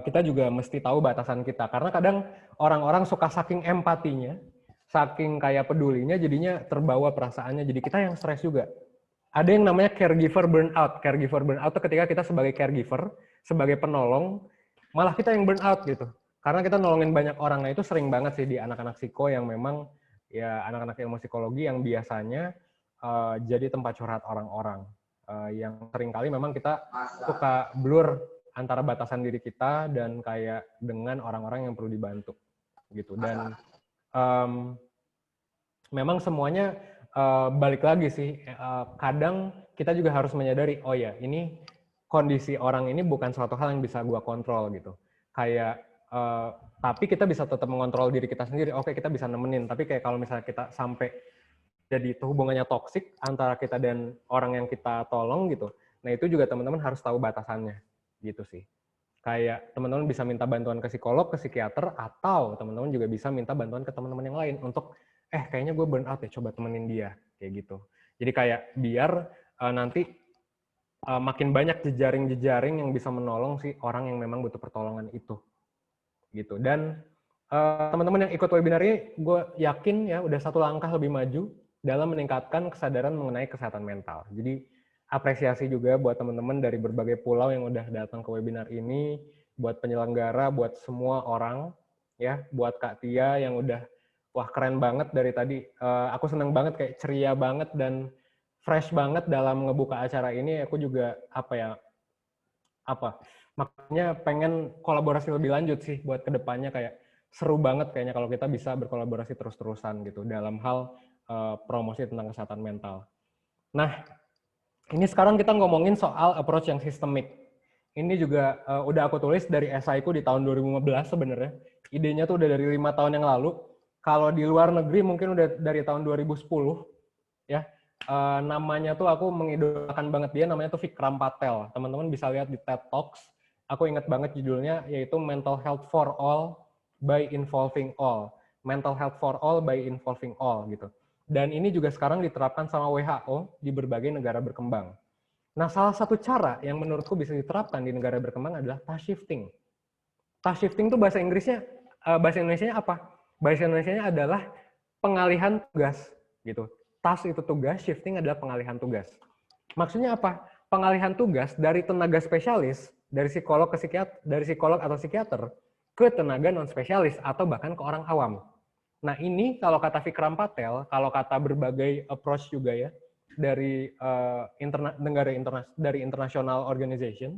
kita juga mesti tahu batasan kita, karena kadang orang-orang suka saking empatinya, saking kayak pedulinya, jadinya terbawa perasaannya, jadi kita yang stres juga. Ada yang namanya caregiver burnout. Caregiver burnout itu ketika kita sebagai caregiver, sebagai penolong, malah kita yang burnout gitu. Karena kita nolongin banyak orang. Nah, itu sering banget sih di anak-anak psiko yang memang ya anak-anak ilmu psikologi yang biasanya jadi tempat curhat orang-orang yang seringkali memang kita suka blur antara batasan diri kita dan kayak dengan orang-orang yang perlu dibantu gitu. Dan memang semuanya balik lagi sih, kadang kita juga harus menyadari, oh ya ini kondisi orang ini bukan suatu hal yang bisa gua kontrol gitu. Kayak tapi kita bisa tetap mengontrol diri kita sendiri. Oke, kita bisa nemenin, tapi kayak kalau misalnya kita sampai jadi itu hubungannya toksik antara kita dan orang yang kita tolong gitu. Nah, itu juga teman-teman harus tahu batasannya gitu sih. Kayak teman-teman bisa minta bantuan ke psikolog, ke psikiater, atau teman-teman juga bisa minta bantuan ke teman-teman yang lain untuk kayaknya gue burn out ya, coba temenin dia kayak gitu. Jadi kayak biar nanti makin banyak jejaring-jejaring yang bisa menolong si orang yang memang butuh pertolongan itu gitu. Dan teman-teman yang ikut webinar ini, gue yakin ya udah satu langkah lebih maju dalam meningkatkan kesadaran mengenai kesehatan mental. Jadi apresiasi juga buat teman-teman dari berbagai pulau yang udah datang ke webinar ini, buat penyelenggara, buat semua orang, ya, buat Kak Tia yang udah, wah keren banget dari tadi. Aku seneng banget, kayak ceria banget dan fresh banget dalam ngebuka acara ini. Aku juga makanya pengen kolaborasi lebih lanjut sih buat kedepannya, kayak seru banget kayaknya kalau kita bisa berkolaborasi terus-terusan gitu dalam hal promosi tentang kesehatan mental. Nah, ini sekarang kita ngomongin soal approach yang sistemik. Ini juga udah aku tulis dari esaiku di tahun 2015 sebenarnya. Idenya tuh udah dari 5 tahun yang lalu. Kalau di luar negeri mungkin udah dari tahun 2010. Ya, namanya tuh aku mengidolakan banget dia, namanya tuh Vikram Patel. Teman-teman bisa lihat di TED Talks. Aku ingat banget judulnya, yaitu Mental Health for All by Involving All. Mental Health for All by Involving All gitu. Dan ini juga sekarang diterapkan sama WHO di berbagai negara berkembang. Nah, salah satu cara yang menurutku bisa diterapkan di negara berkembang adalah task shifting. Task shifting itu bahasa Inggrisnya, bahasa Indonesianya apa? Bahasa Indonesianya adalah pengalihan tugas gitu. Task itu tugas, shifting adalah pengalihan tugas. Maksudnya apa? Pengalihan tugas dari tenaga spesialis, dari psikolog ke psikiater, dari psikolog atau psikiater ke tenaga non spesialis atau bahkan ke orang awam. Nah, ini kalau kata Vikram Patel, kalau kata berbagai approach juga ya dari dari international organization,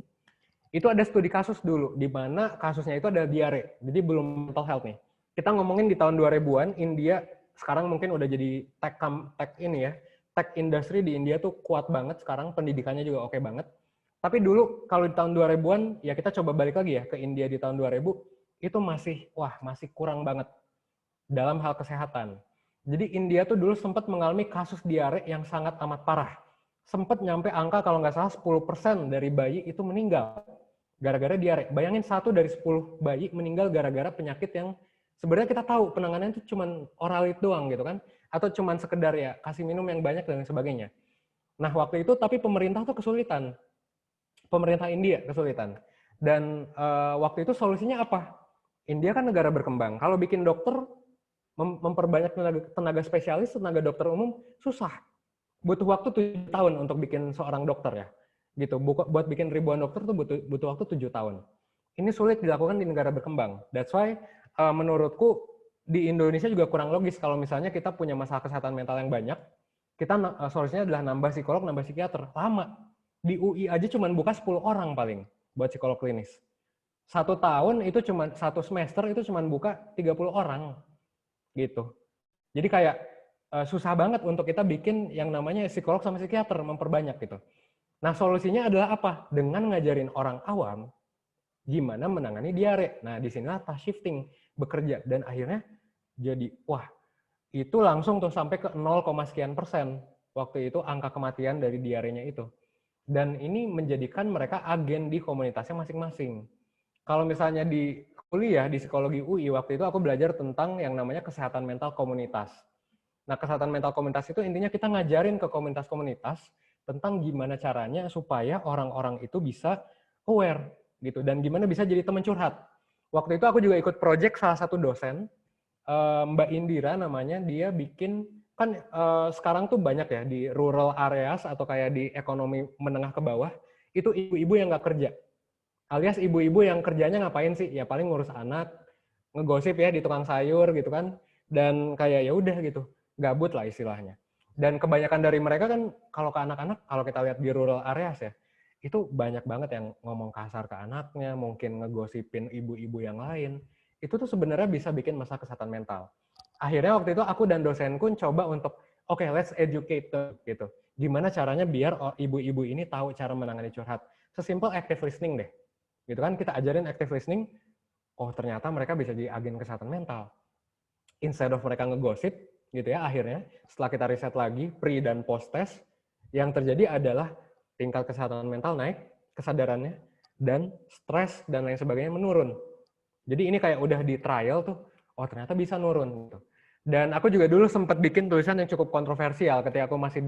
itu ada studi kasus dulu di mana kasusnya itu ada diare. Jadi belum mental health nih. Kita ngomongin di tahun 2000-an, India sekarang mungkin udah jadi tech ini ya. Tech industry di India tuh kuat banget sekarang, pendidikannya juga oke banget. Tapi dulu kalau di tahun 2000-an, ya kita coba balik lagi ya ke India di tahun 2000, itu masih kurang banget dalam hal kesehatan. Jadi India tuh dulu sempat mengalami kasus diare yang sangat amat parah. Sempat nyampe angka kalau nggak salah 10% dari bayi itu meninggal gara-gara diare. Bayangin 1 dari 10 bayi meninggal gara-gara penyakit yang sebenarnya kita tahu penanganannya itu cuma oralit doang gitu kan. Atau cuma sekedar ya kasih minum yang banyak dan sebagainya. Nah waktu itu tapi pemerintah tuh kesulitan. Pemerintah India kesulitan. Dan waktu itu solusinya apa? India kan negara berkembang. Kalau bikin dokter, memperbanyak tenaga spesialis, tenaga dokter umum, susah. Butuh waktu 7 tahun untuk bikin seorang dokter ya. Gitu. Buat bikin ribuan dokter tuh butuh waktu 7 tahun. Ini sulit dilakukan di negara berkembang. That's why menurutku di Indonesia juga kurang logis kalau misalnya kita punya masalah kesehatan mental yang banyak, kita solusinya adalah nambah psikolog, nambah psikiater. Lama. Di UI aja cuma buka 10 orang paling buat psikolog klinis. 1 tahun itu cuma 1 semester itu cuma buka 30 orang. Gitu. Jadi kayak susah banget untuk kita bikin yang namanya psikolog sama psikiater, memperbanyak gitu. Nah solusinya adalah apa? Dengan ngajarin orang awam gimana menangani diare. Nah disinilah task shifting bekerja. Dan akhirnya jadi, wah itu langsung tuh sampai ke 0, sekian persen. Waktu itu angka kematian dari diarenya itu. Dan ini menjadikan mereka agen di komunitasnya masing-masing. Kalau misalnya di kuliah di psikologi UI, waktu itu aku belajar tentang yang namanya kesehatan mental komunitas. Nah, kesehatan mental komunitas itu intinya kita ngajarin ke komunitas-komunitas tentang gimana caranya supaya orang-orang itu bisa aware gitu dan gimana bisa jadi teman curhat. Waktu itu aku juga ikut project salah satu dosen, Mbak Indira namanya, dia bikin kan sekarang tuh banyak ya di rural areas atau kayak di ekonomi menengah ke bawah, itu ibu-ibu yang nggak kerja. Alias ibu-ibu yang kerjanya ngapain sih? Ya paling ngurus anak, ngegosip ya di tukang sayur gitu kan. Dan kayak ya udah gitu, gabut lah istilahnya. Dan kebanyakan dari mereka kan kalau ke anak-anak, kalau kita lihat di rural areas ya, itu banyak banget yang ngomong kasar ke anaknya, mungkin ngegosipin ibu-ibu yang lain. Itu tuh sebenarnya bisa bikin masalah kesehatan mental. Akhirnya waktu itu aku dan dosenku coba untuk, oke, let's educate them, gitu. Gimana caranya biar ibu-ibu ini tahu cara menangani curhat. Sesimpel active listening deh. Gitu kan, kita ajarin active listening, oh ternyata mereka bisa jadi agen kesehatan mental. Instead of mereka ngegosip, gitu ya, akhirnya setelah kita riset lagi, pre dan post test, yang terjadi adalah tingkat kesehatan mental naik, kesadarannya, dan stres dan lain sebagainya menurun. Jadi ini kayak udah di trial tuh, oh ternyata bisa nurun. Gitu. Dan aku juga dulu sempat bikin tulisan yang cukup kontroversial ketika aku masih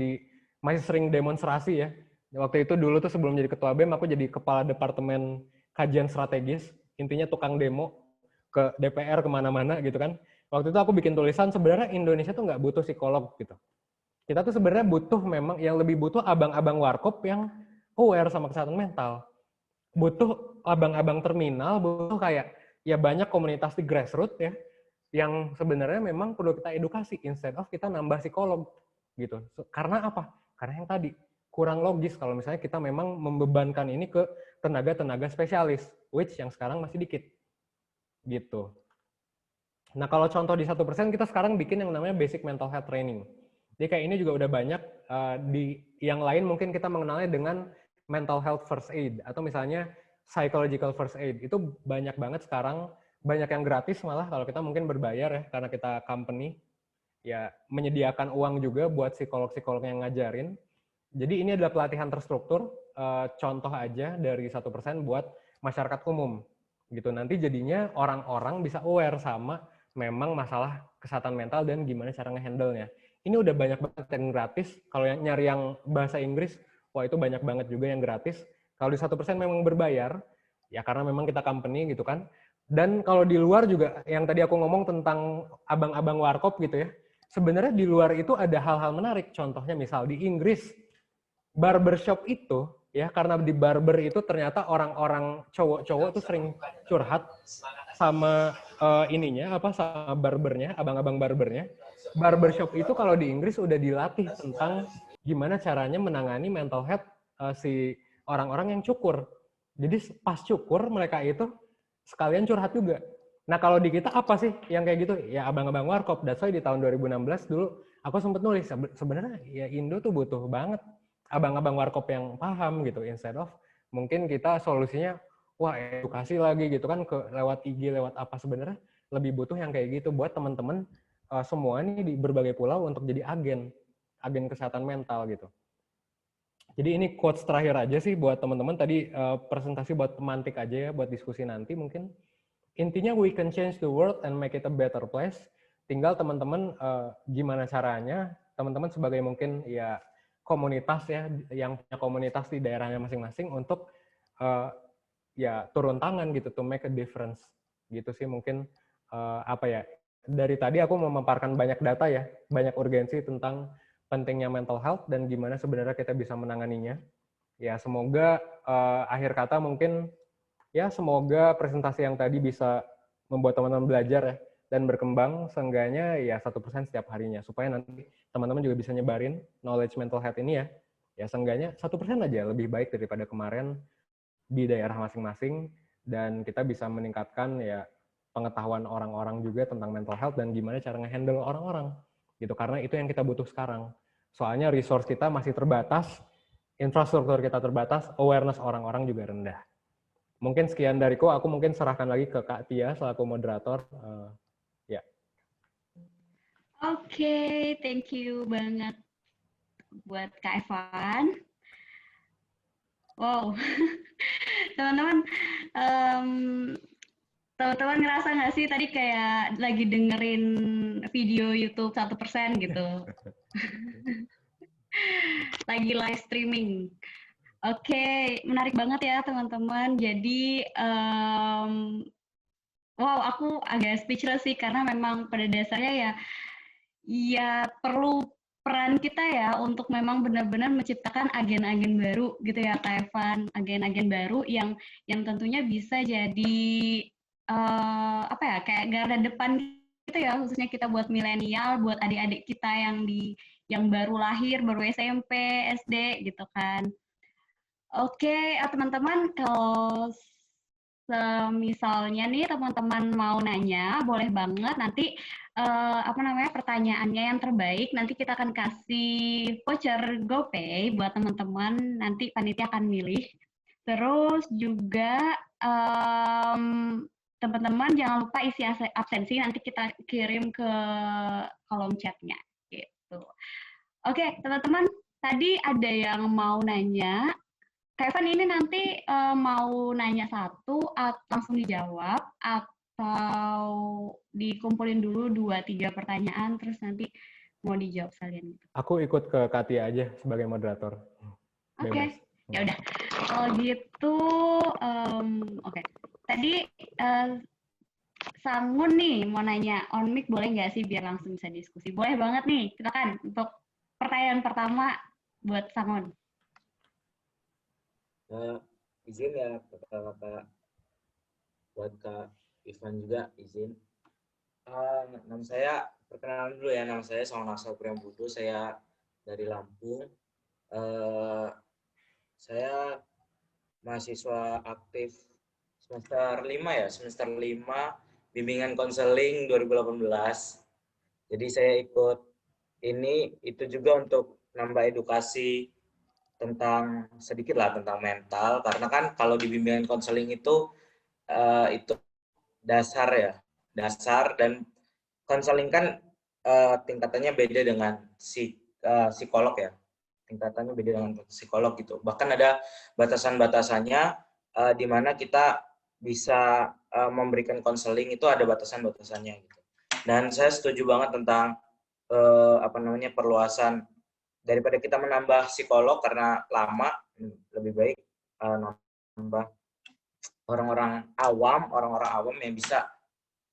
sering demonstrasi ya. Waktu itu dulu tuh sebelum jadi ketua BEM, aku jadi kepala departemen kajian strategis, intinya tukang demo ke DPR kemana-mana gitu kan. Waktu itu aku bikin tulisan sebenarnya Indonesia tuh nggak butuh psikolog gitu. Kita tuh sebenarnya butuh memang yang lebih butuh abang-abang warkop yang aware sama kesehatan mental. Butuh abang-abang terminal, butuh kayak ya banyak komunitas di grassroots ya yang sebenarnya memang perlu kita edukasi instead of kita nambah psikolog gitu. Karena apa? Karena yang tadi kurang logis kalau misalnya kita memang membebankan ini ke tenaga-tenaga spesialis, which yang sekarang masih dikit gitu. Nah, kalau contoh di 1% kita sekarang bikin yang namanya basic mental health training. Jadi kayak ini juga udah banyak di yang lain mungkin kita mengenalnya dengan mental health first aid atau misalnya psychological first aid. Itu banyak banget sekarang, banyak yang gratis malah kalau kita mungkin berbayar ya karena kita company ya menyediakan uang juga buat psikolog-psikolog yang ngajarin. Jadi ini adalah pelatihan terstruktur, contoh aja dari 1% buat masyarakat umum. Gitu. Nanti jadinya orang-orang bisa aware sama memang masalah kesehatan mental dan gimana cara ngehandle-nya. Ini udah banyak banget yang gratis. Kalau yang nyari yang bahasa Inggris, wah itu banyak banget juga yang gratis. Kalau di 1% memang berbayar, ya karena memang kita company gitu kan. Dan kalau di luar juga, yang tadi aku ngomong tentang abang-abang warkop gitu ya, sebenarnya di luar itu ada hal-hal menarik. Contohnya misal di Inggris, barbershop itu, ya karena di barber itu ternyata orang-orang cowok-cowok tuh sering curhat sama ininya apa sama barbernya, abang-abang barbernya. Barbershop itu kalau di Inggris udah dilatih tentang gimana caranya menangani mental health si orang-orang yang cukur. Jadi pas cukur mereka itu sekalian curhat juga. Nah kalau di kita apa sih yang kayak gitu? Ya abang-abang warkop. That's why di tahun 2016 dulu aku sempat nulis sebenarnya ya Indo tuh butuh banget abang-abang warkop yang paham gitu instead of mungkin kita solusinya wah edukasi lagi gitu kan ke lewat IG lewat apa sebenarnya lebih butuh yang kayak gitu buat teman-teman semua nih di berbagai pulau untuk jadi agen kesehatan mental gitu. Jadi ini quotes terakhir aja sih buat teman-teman tadi presentasi buat pemantik aja ya buat diskusi nanti mungkin intinya we can change the world and make it a better place. Tinggal teman-teman gimana caranya teman-teman sebagai mungkin ya komunitas ya yang punya komunitas di daerahnya masing-masing untuk ya turun tangan gitu to make a difference gitu sih mungkin apa ya dari tadi aku memaparkan banyak data ya banyak urgensi tentang pentingnya mental health dan gimana sebenarnya kita bisa menanganinya ya semoga akhir kata mungkin ya semoga presentasi yang tadi bisa membuat teman-teman belajar ya dan berkembang seenggaknya ya 1% setiap harinya supaya nanti teman-teman juga bisa nyebarin knowledge mental health ini ya seenggaknya 1% aja lebih baik daripada kemarin di daerah masing-masing dan kita bisa meningkatkan ya pengetahuan orang-orang juga tentang mental health dan gimana cara ngehandle orang-orang gitu karena itu yang kita butuh sekarang soalnya resource kita masih terbatas infrastruktur kita terbatas awareness orang-orang juga rendah. Mungkin sekian dariku, aku mungkin serahkan lagi ke Kak Tia selaku moderator. Ya. Oke, thank you banget buat Kak Evan. Wow, teman-teman, teman-teman ngerasa nggak sih tadi kayak lagi dengerin video YouTube 1% gitu? Lagi live streaming. Oke, menarik banget ya teman-teman. Jadi, wow, aku agak speechless sih karena memang pada dasarnya ya perlu peran kita ya untuk memang benar-benar menciptakan agen-agen baru gitu ya Kak Evan, agen-agen baru yang tentunya bisa jadi apa ya kayak garda depan itu ya, khususnya kita buat milenial, buat adik-adik kita yang baru lahir, baru SMP, SD gitu kan. Oke, teman-teman, kalau misalnya nih teman-teman mau nanya, boleh banget nanti pertanyaannya yang terbaik nanti kita akan kasih voucher GoPay buat teman-teman, nanti panitia akan milih. Terus juga teman-teman jangan lupa isi absensi, nanti kita kirim ke kolom chatnya gitu. Oke, teman-teman, tadi ada yang mau nanya. Kevin ini nanti mau nanya satu atau langsung dijawab atau dikumpulin dulu 2-3 pertanyaan terus nanti mau dijawab sekalian gitu. Aku ikut ke Katia aja sebagai moderator. Oke, ya udah. Kalau gitu, oke. Tadi Sangun nih mau nanya on mic boleh nggak sih biar langsung bisa diskusi? Boleh banget nih, silakan untuk pertanyaan pertama buat Sangun. Izin ya kata-kata buat Kak Ivan juga izin. Nama saya, perkenalan dulu ya, nama saya Songnasal Priambudo, saya dari Lampung. Saya mahasiswa aktif semester 5 ya, semester 5 bimbingan konseling 2018. Jadi saya ikut ini itu juga untuk nambah edukasi tentang sedikit lah tentang mental, karena kan kalau di bimbingan konseling itu dasar ya, dasar, dan konseling kan tingkatannya beda dengan psikolog ya, tingkatannya beda dengan psikolog gitu. Bahkan ada batasan-batasannya di mana kita bisa memberikan konseling itu ada batasan-batasannya gitu. Dan saya setuju banget tentang perluasan. Daripada kita menambah psikolog karena lama, lebih baik nambah orang-orang awam yang bisa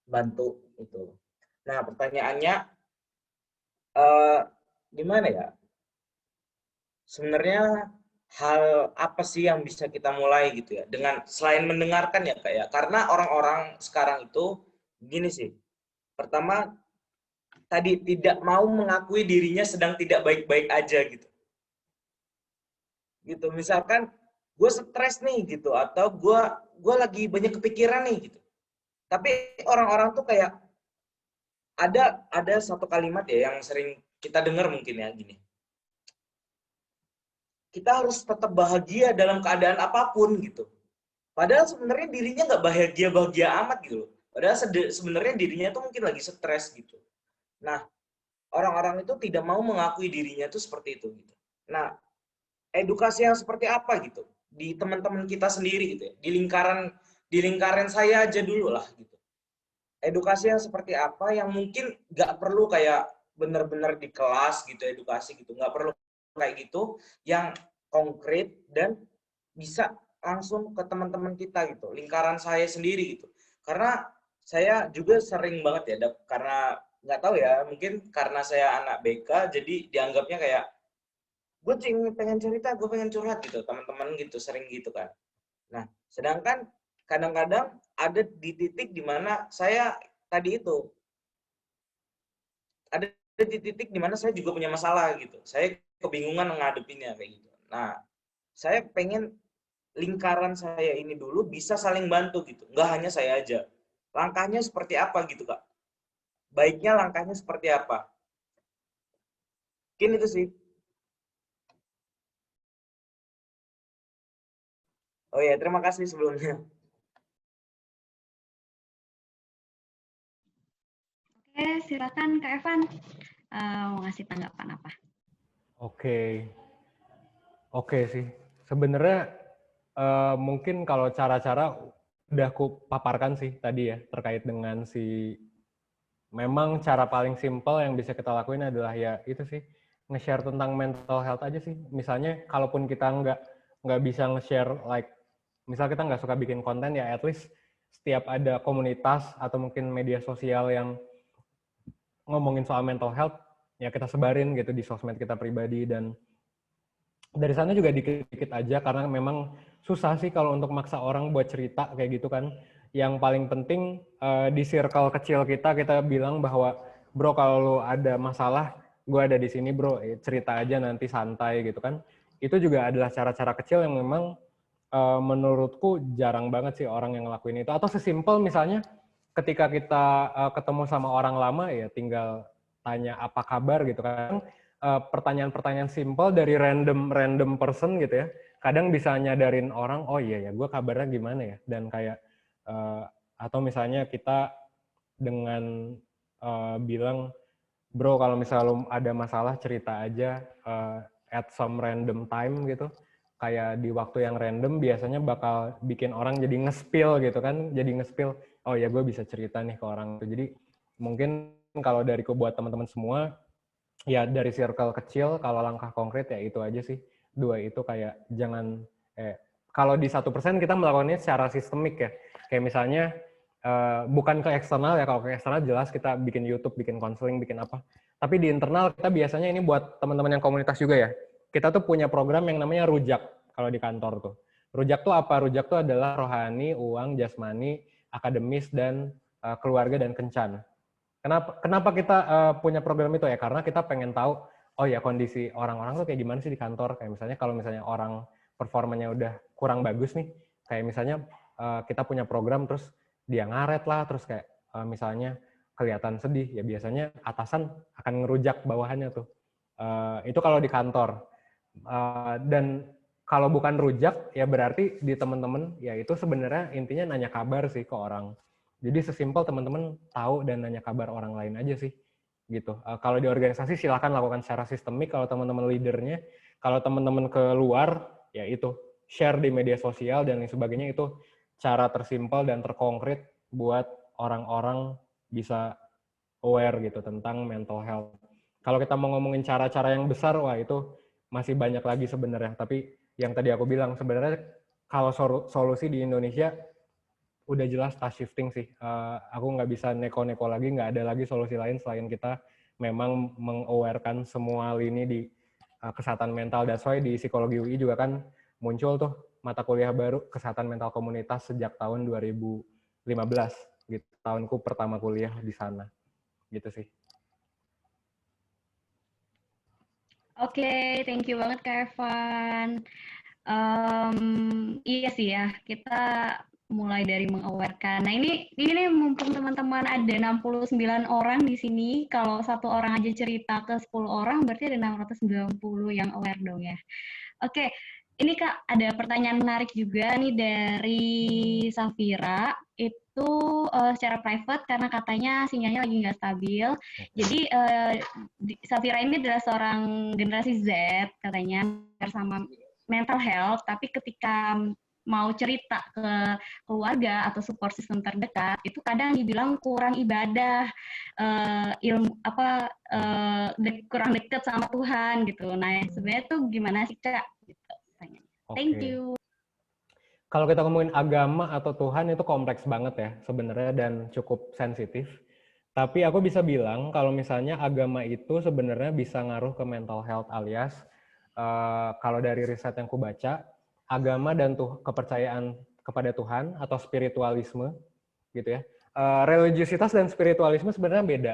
bantu itu. Nah, pertanyaannya gimana ya? Sebenarnya hal apa sih yang bisa kita mulai gitu ya? Dengan selain mendengarkan ya Kak ya. Karena orang-orang sekarang itu gini sih. Pertama, tadi tidak mau mengakui dirinya sedang tidak baik-baik aja gitu. Gitu, misalkan gue stres nih gitu, atau gue lagi banyak kepikiran nih gitu. Tapi orang-orang tuh kayak ada satu kalimat ya yang sering kita dengar mungkin ya gini. Kita harus tetap bahagia dalam keadaan apapun gitu. Padahal sebenarnya dirinya nggak bahagia-bahagia amat gitu. Padahal sebenarnya dirinya tuh mungkin lagi stres gitu. Nah, orang-orang itu tidak mau mengakui dirinya tuh seperti itu gitu. Nah, edukasi yang seperti apa gitu di teman-teman kita sendiri gitu ya, di lingkaran saya aja dulu lah gitu. Edukasi yang seperti apa yang mungkin nggak perlu kayak benar-benar di kelas gitu edukasi gitu, nggak perlu kayak gitu, yang konkret dan bisa langsung ke teman-teman kita gitu, lingkaran saya sendiri gitu. Karena saya juga sering banget ya, karena nggak tahu ya, mungkin karena saya anak BK jadi dianggapnya kayak gue pengen cerita, gue pengen curhat gitu, teman-teman gitu, sering gitu kan. Nah, sedangkan kadang-kadang ada di titik dimana saya tadi itu, ada di titik dimana saya juga punya masalah gitu. Saya kebingungan menghadapinya kayak gitu. Nah, saya pengen lingkaran saya ini dulu bisa saling bantu gitu. Nggak hanya saya aja. Langkahnya seperti apa gitu, Kak? Baiknya langkahnya seperti apa? Mungkin itu sih. Oh ya, terima kasih sebelumnya. Oke, silakan Kak Evan mau ngasih tanggapan apa? Oke sih. Sebenarnya mungkin kalau cara-cara udah aku paparkan sih tadi ya, terkait dengan memang cara paling simpel yang bisa kita lakuin adalah ya itu sih, nge-share tentang mental health aja sih. Misalnya kalaupun kita nggak bisa nge-share, misal kita nggak suka bikin konten, ya at least setiap ada komunitas atau mungkin media sosial yang ngomongin soal mental health, ya kita sebarin gitu di sosmed kita pribadi. Dan dari sana juga dikit-dikit aja, karena memang susah sih kalau untuk maksa orang buat cerita kayak gitu kan. yang paling penting di circle kecil kita bilang bahwa bro kalau lu ada masalah, gue ada di sini bro, cerita aja nanti santai gitu kan. Itu juga adalah cara-cara kecil yang memang menurutku jarang banget sih orang yang ngelakuin itu. Atau sesimpel misalnya ketika kita ketemu sama orang lama ya tinggal tanya apa kabar gitu kan. Pertanyaan-pertanyaan simpel dari random person gitu ya. Kadang bisa nyadarin orang, oh iya ya gue kabarnya gimana ya. Dan kayak, atau misalnya kita dengan bilang, bro kalau misalnya lo ada masalah cerita aja at some random time gitu. Kayak di waktu yang random biasanya bakal bikin orang jadi nge-spill gitu kan. Jadi nge-spill, oh ya gue bisa cerita nih ke orang itu. Jadi mungkin kalau dariku buat teman-teman semua, ya dari circle kecil, kalau langkah konkret ya itu aja sih. Dua itu kayak jangan, kalau di 1% kita melakukannya secara sistemik ya. Kayak misalnya, bukan ke eksternal ya, kalau ke eksternal jelas kita bikin YouTube, bikin konseling, bikin apa. Tapi di internal kita biasanya ini buat teman-teman yang komunitas juga ya. Kita tuh punya program yang namanya Rujak kalau di kantor tuh. Rujak tuh apa? Rujak tuh adalah rohani, uang, jasmani, akademis, dan keluarga dan kencan. Kenapa kita punya program itu ya? Karena kita pengen tahu, oh ya kondisi orang-orang tuh kayak gimana sih di kantor. Kayak misalnya kalau misalnya orang performanya udah kurang bagus nih, kayak misalnya kita punya program terus dia ngaret lah, terus kayak misalnya kelihatan sedih, ya biasanya atasan akan ngerujak bawahannya tuh. Itu kalau di kantor. Dan kalau bukan rujak, ya berarti di teman-teman, ya itu sebenarnya intinya nanya kabar sih ke orang. Jadi sesimpel teman-teman tahu dan nanya kabar orang lain aja sih. Gitu. Kalau di organisasi silakan lakukan secara sistemik kalau teman-teman leadernya. Kalau teman-teman keluar, ya itu share di media sosial dan lain sebagainya, itu cara tersimpel dan terkonkret buat orang-orang bisa aware gitu tentang mental health. Kalau kita mau ngomongin cara-cara yang besar, wah itu masih banyak lagi sebenarnya. Tapi yang tadi aku bilang, sebenarnya kalau solusi di Indonesia udah jelas task shifting sih. Aku nggak bisa neko-neko lagi, nggak ada lagi solusi lain selain kita memang meng-awarekan semua lini di kesehatan mental. That's why di psikologi UI juga kan muncul tuh mata kuliah baru kesehatan mental komunitas sejak tahun 2015. Gitu. Tahunku pertama kuliah di sana. Gitu sih. Oke, thank you banget Kak Evan. Iya sih ya, kita mulai dari mengawarekan. Nah ini nih mumpung teman-teman ada 69 orang di sini, kalau satu orang aja cerita ke 10 orang, berarti ada 690 yang aware dong ya. Oke, ini Kak ada pertanyaan menarik juga nih dari Safira. Itu secara private karena katanya sinyalnya lagi nggak stabil. Jadi Safira ini adalah seorang generasi Z katanya bersama mental health, tapi ketika mau cerita ke keluarga atau support system terdekat itu kadang dibilang kurang ibadah, ilmu apa kurang dekat sama Tuhan gitu. Nah sebenarnya tuh gimana sih Kak? Gitu, thank you. Kalau kita ngomongin agama atau Tuhan itu kompleks banget ya sebenarnya dan cukup sensitif. Tapi aku bisa bilang kalau misalnya agama itu sebenarnya bisa ngaruh ke mental health alias kalau dari riset yang ku baca, agama dan kepercayaan kepada Tuhan atau spiritualisme gitu ya. Religiusitas dan spiritualisme sebenarnya beda.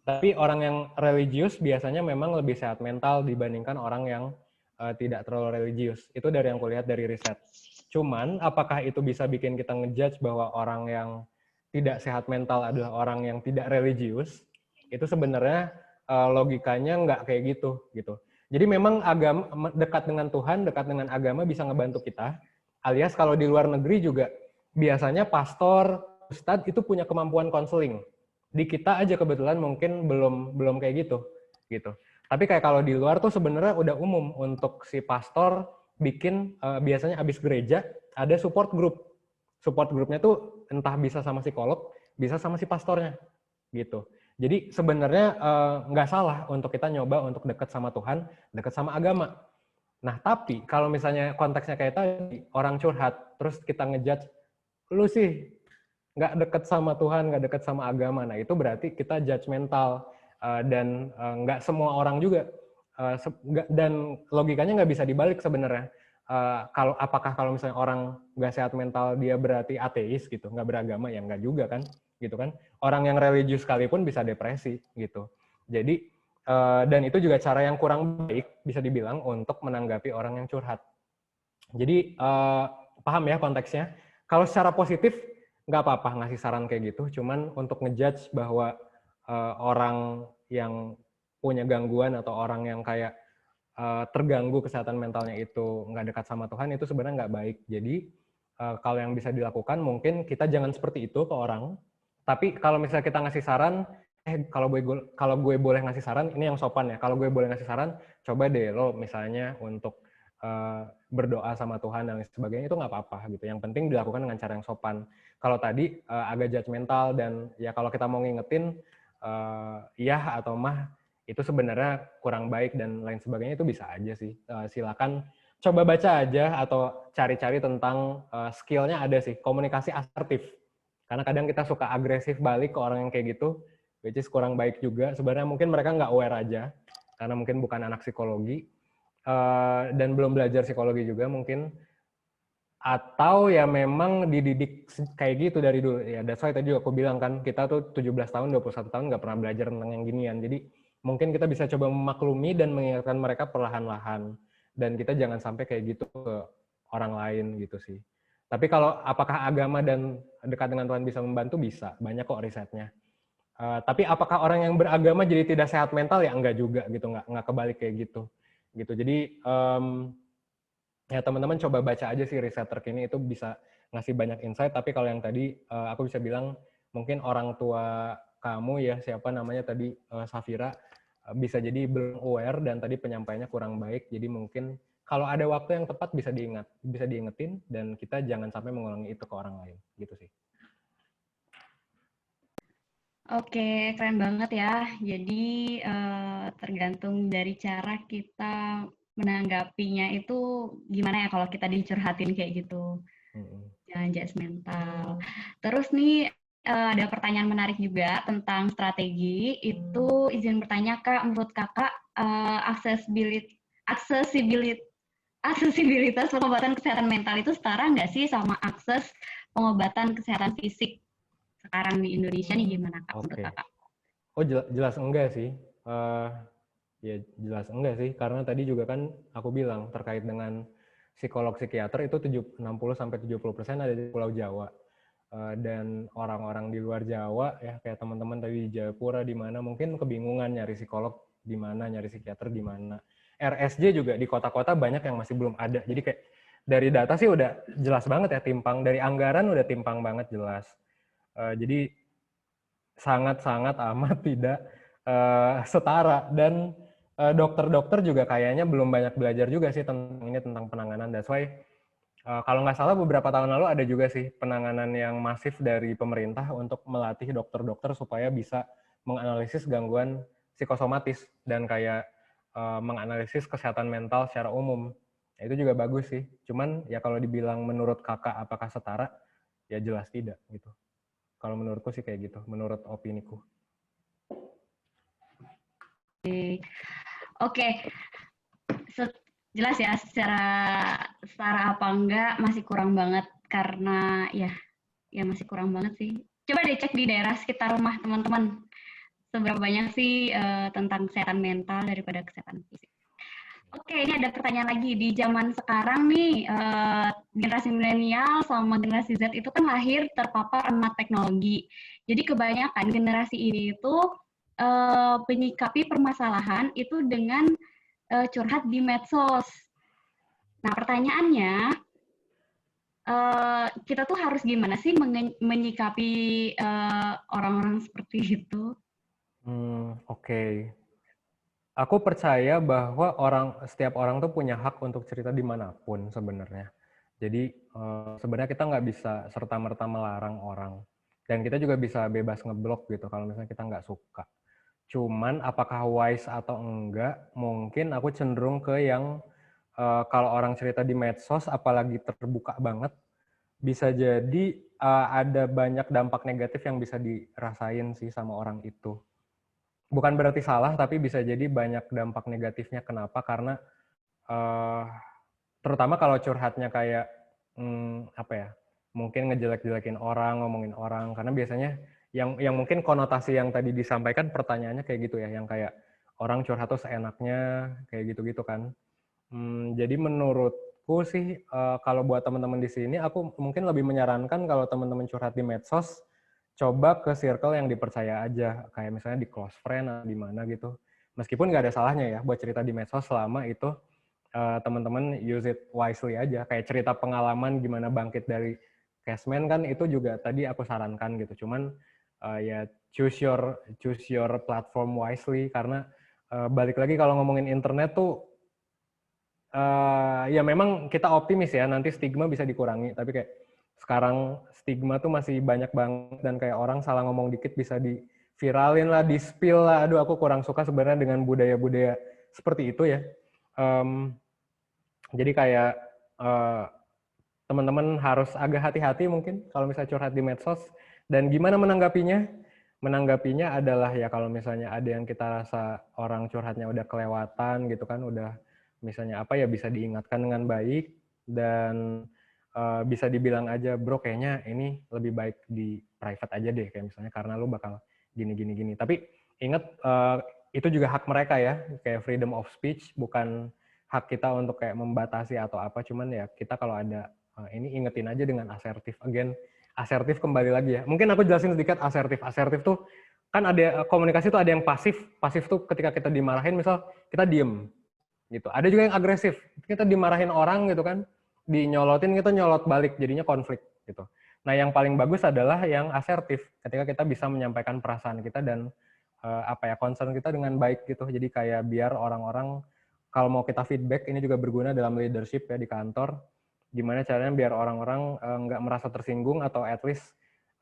Tapi orang yang religius biasanya memang lebih sehat mental dibandingkan orang yang tidak terlalu religius. Itu dari yang kulihat dari riset. Cuman, apakah itu bisa bikin kita ngejudge bahwa orang yang tidak sehat mental adalah orang yang tidak religius? Itu sebenarnya logikanya nggak kayak gitu. Jadi memang agama dekat dengan Tuhan, dekat dengan agama bisa ngebantu kita. Alias kalau di luar negeri juga biasanya pastor, ustadz itu punya kemampuan konseling. Di kita aja kebetulan mungkin belum kayak gitu. Tapi kayak kalau di luar tuh sebenarnya udah umum untuk si pastor bikin biasanya abis gereja ada support group. Support grupnya tuh entah bisa sama psikolog, bisa sama si pastornya gitu. Jadi sebenarnya nggak salah untuk kita nyoba untuk dekat sama Tuhan, dekat sama agama. Nah tapi kalau misalnya konteksnya kayak tadi orang curhat, terus kita ngejudge, lu sih nggak dekat sama Tuhan, nggak dekat sama agama. Nah itu berarti kita judgmental dan nggak semua orang juga. Dan logikanya nggak bisa dibalik sebenarnya. apakah kalau misalnya orang nggak sehat mental dia berarti ateis gitu, nggak beragama, ya nggak juga kan, gitu kan. Orang yang religius sekalipun bisa depresi gitu. Jadi dan itu juga cara yang kurang baik bisa dibilang untuk menanggapi orang yang curhat. Jadi paham ya konteksnya. Kalau secara positif nggak apa-apa ngasih saran kayak gitu, cuman untuk ngejudge bahwa orang yang punya gangguan atau orang yang kayak terganggu kesehatan mentalnya itu nggak dekat sama Tuhan, itu sebenarnya nggak baik. Jadi kalau yang bisa dilakukan mungkin kita jangan seperti itu ke orang. Tapi kalau misalnya kita ngasih saran, kalau gue boleh ngasih saran, ini yang sopan ya. Kalau gue boleh ngasih saran, coba deh lo misalnya untuk berdoa sama Tuhan dan sebagainya, itu nggak apa-apa gitu. Yang penting dilakukan dengan cara yang sopan. Kalau tadi agak judgmental dan ya kalau kita mau ngingetin iya atau mah, itu sebenarnya kurang baik dan lain sebagainya, itu bisa aja sih. Silakan coba baca aja atau cari-cari tentang skill-nya ada sih, komunikasi asertif. Karena kadang kita suka agresif balik ke orang yang kayak gitu, which is kurang baik juga. Sebenarnya mungkin mereka nggak aware aja, karena mungkin bukan anak psikologi, dan belum belajar psikologi juga mungkin. Atau ya memang dididik kayak gitu dari dulu. Ya that's why tadi aku bilang kan, kita tuh 17 tahun, 21 tahun nggak pernah belajar tentang yang ginian. Jadi mungkin kita bisa coba memaklumi dan mengingatkan mereka perlahan-lahan. Dan kita jangan sampai kayak gitu ke orang lain gitu sih. Tapi kalau apakah agama dan dekat dengan Tuhan bisa membantu? Bisa. Banyak kok risetnya. Tapi apakah orang yang beragama jadi tidak sehat mental? Ya enggak juga gitu. Enggak kebalik kayak gitu. Jadi ya teman-teman coba baca aja sih riset terkini, itu bisa ngasih banyak insight. Tapi kalau yang tadi aku bisa bilang mungkin orang tua kamu ya, siapa namanya tadi, Safira, bisa jadi belum aware dan tadi penyampaiannya kurang baik. Jadi mungkin kalau ada waktu yang tepat bisa diingetin dan kita jangan sampai mengulangi itu ke orang lain gitu sih. Oke, keren banget ya. Jadi tergantung dari cara kita menanggapinya itu gimana ya kalau kita dicurhatin kayak gitu. Jangan judgmental. Terus nih ada pertanyaan menarik juga tentang strategi. Itu izin bertanya Kak, menurut Kakak aksesibilitas pengobatan kesehatan mental itu setara nggak sih sama akses pengobatan kesehatan fisik sekarang di Indonesia nih, gimana Kak menurut Kakak? Oh jelas enggak sih. Ya jelas enggak sih, karena tadi juga kan aku bilang terkait dengan psikolog psikiater itu 60-70% ada di Pulau Jawa. Dan orang-orang di luar Jawa ya kayak teman-teman tadi di Jayapura di mana mungkin kebingungan nyari psikolog di mana, nyari psikiater di mana. RSJ juga di kota-kota banyak yang masih belum ada. Jadi kayak dari data sih udah jelas banget ya timpang, dari anggaran udah timpang banget jelas. Jadi sangat-sangat amat tidak setara, dan dokter-dokter juga kayaknya belum banyak belajar juga sih tentang penanganan. That's why kalau nggak salah beberapa tahun lalu ada juga sih penanganan yang masif dari pemerintah untuk melatih dokter-dokter supaya bisa menganalisis gangguan psikosomatis dan kayak menganalisis kesehatan mental secara umum. Nah, itu juga bagus sih. Cuman ya kalau dibilang menurut kakak apakah setara, ya jelas tidak gitu. Kalau menurutku sih kayak gitu, menurut opiniku. Oke. Jelas ya, secara apa enggak masih kurang banget, karena ya masih kurang banget sih. Coba deh cek di daerah sekitar rumah teman-teman, seberapa banyak sih tentang kesehatan mental daripada kesehatan fisik. Oke, ini ada pertanyaan lagi. Di zaman sekarang nih, generasi milenial sama generasi Z itu kan lahir terpapar emat teknologi. Jadi kebanyakan generasi ini itu menyikapi permasalahan itu dengan curhat di medsos. Nah, pertanyaannya, kita tuh harus gimana sih menyikapi orang-orang seperti itu? Oke. Aku percaya bahwa setiap orang tuh punya hak untuk cerita dimanapun sebenarnya. Jadi sebenarnya kita nggak bisa serta-merta melarang orang. Dan kita juga bisa bebas ngeblok gitu kalau misalnya kita nggak suka. Cuman apakah wise atau enggak, mungkin aku cenderung ke yang kalau orang cerita di medsos, apalagi terbuka banget, bisa jadi ada banyak dampak negatif yang bisa dirasain sih sama orang itu. Bukan berarti salah, tapi bisa jadi banyak dampak negatifnya. Kenapa? Karena terutama kalau curhatnya kayak apa ya, mungkin ngejelek-jelekin orang, ngomongin orang, karena biasanya yang mungkin konotasi yang tadi disampaikan pertanyaannya kayak gitu ya, yang kayak orang curhat tuh seenaknya kayak gitu-gitu kan. Jadi menurutku sih kalau buat teman-teman di sini aku mungkin lebih menyarankan kalau teman-teman curhat di medsos, coba ke circle yang dipercaya aja, kayak misalnya di close friend atau di mana gitu. Meskipun nggak ada salahnya ya buat cerita di medsos selama itu teman-teman use it wisely aja. Kayak cerita pengalaman gimana bangkit dari casement kan itu juga tadi aku sarankan gitu. Cuman ya choose your platform wisely karena balik lagi kalau ngomongin internet tuh ya memang kita optimis ya nanti stigma bisa dikurangi, tapi kayak sekarang stigma tuh masih banyak banget dan kayak orang salah ngomong dikit bisa diviralin lah, di-spill lah. Aduh, aku kurang suka sebenarnya dengan budaya-budaya seperti itu ya. Jadi kayak teman-teman harus agak hati-hati mungkin kalau misalnya curhat di medsos. Dan gimana menanggapinya? Menanggapinya adalah ya kalau misalnya ada yang kita rasa orang curhatnya udah kelewatan gitu kan, udah misalnya apa ya bisa diingatkan dengan baik dan bisa dibilang aja, bro kayaknya ini lebih baik di private aja deh, kayak misalnya karena lu bakal gini. Tapi ingat itu juga hak mereka ya, kayak freedom of speech, bukan hak kita untuk kayak membatasi atau apa, cuman ya kita kalau ada ini ingetin aja dengan asertif. Again, asertif kembali lagi ya. Mungkin aku jelasin sedikit asertif. Asertif tuh kan ada komunikasi tuh ada yang pasif. Pasif tuh ketika kita dimarahin, misal kita diem gitu. Ada juga yang agresif. Kita dimarahin orang gitu kan, dinyolotin kita nyolot balik, jadinya konflik gitu. Nah, yang paling bagus adalah yang asertif, ketika kita bisa menyampaikan perasaan kita dan apa ya concern kita dengan baik gitu. Jadi kayak biar orang-orang kalau mau kita feedback ini juga berguna dalam leadership ya di kantor. Gimana caranya biar orang-orang nggak merasa tersinggung atau at least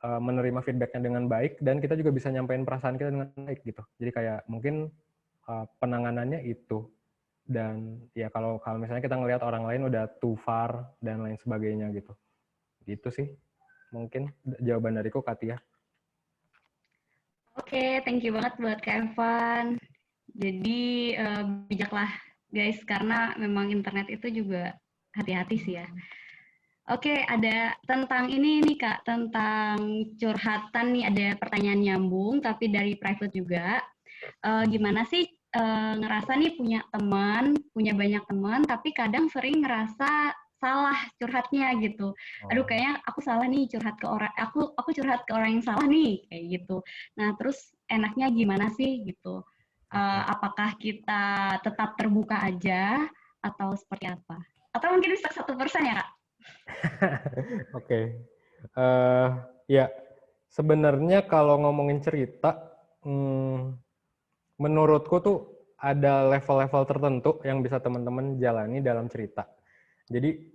menerima feedbacknya dengan baik dan kita juga bisa nyampein perasaan kita dengan baik gitu. Jadi kayak mungkin penanganannya itu. Dan ya kalau misalnya kita ngelihat orang lain udah too far dan lain sebagainya gitu. Gitu sih mungkin jawaban dariku, Katia. Oke, thank you banget buat Kak Evan. Jadi bijaklah guys, karena memang internet itu juga hati-hati sih ya. Oke, ada tentang ini nih Kak, tentang curhatan nih, ada pertanyaan nyambung tapi dari private juga. Gimana sih ngerasa nih punya banyak teman, tapi kadang sering ngerasa salah curhatnya gitu. Aduh, kayaknya aku salah nih curhat ke orang, aku curhat ke orang yang salah nih kayak gitu. Nah, terus enaknya gimana sih gitu? Apakah kita tetap terbuka aja atau seperti apa? Atau mungkin bisa 1% ya Kak? Oke. Ya, sebenarnya kalau ngomongin cerita, menurutku tuh ada level-level tertentu yang bisa teman-teman jalani dalam cerita. Jadi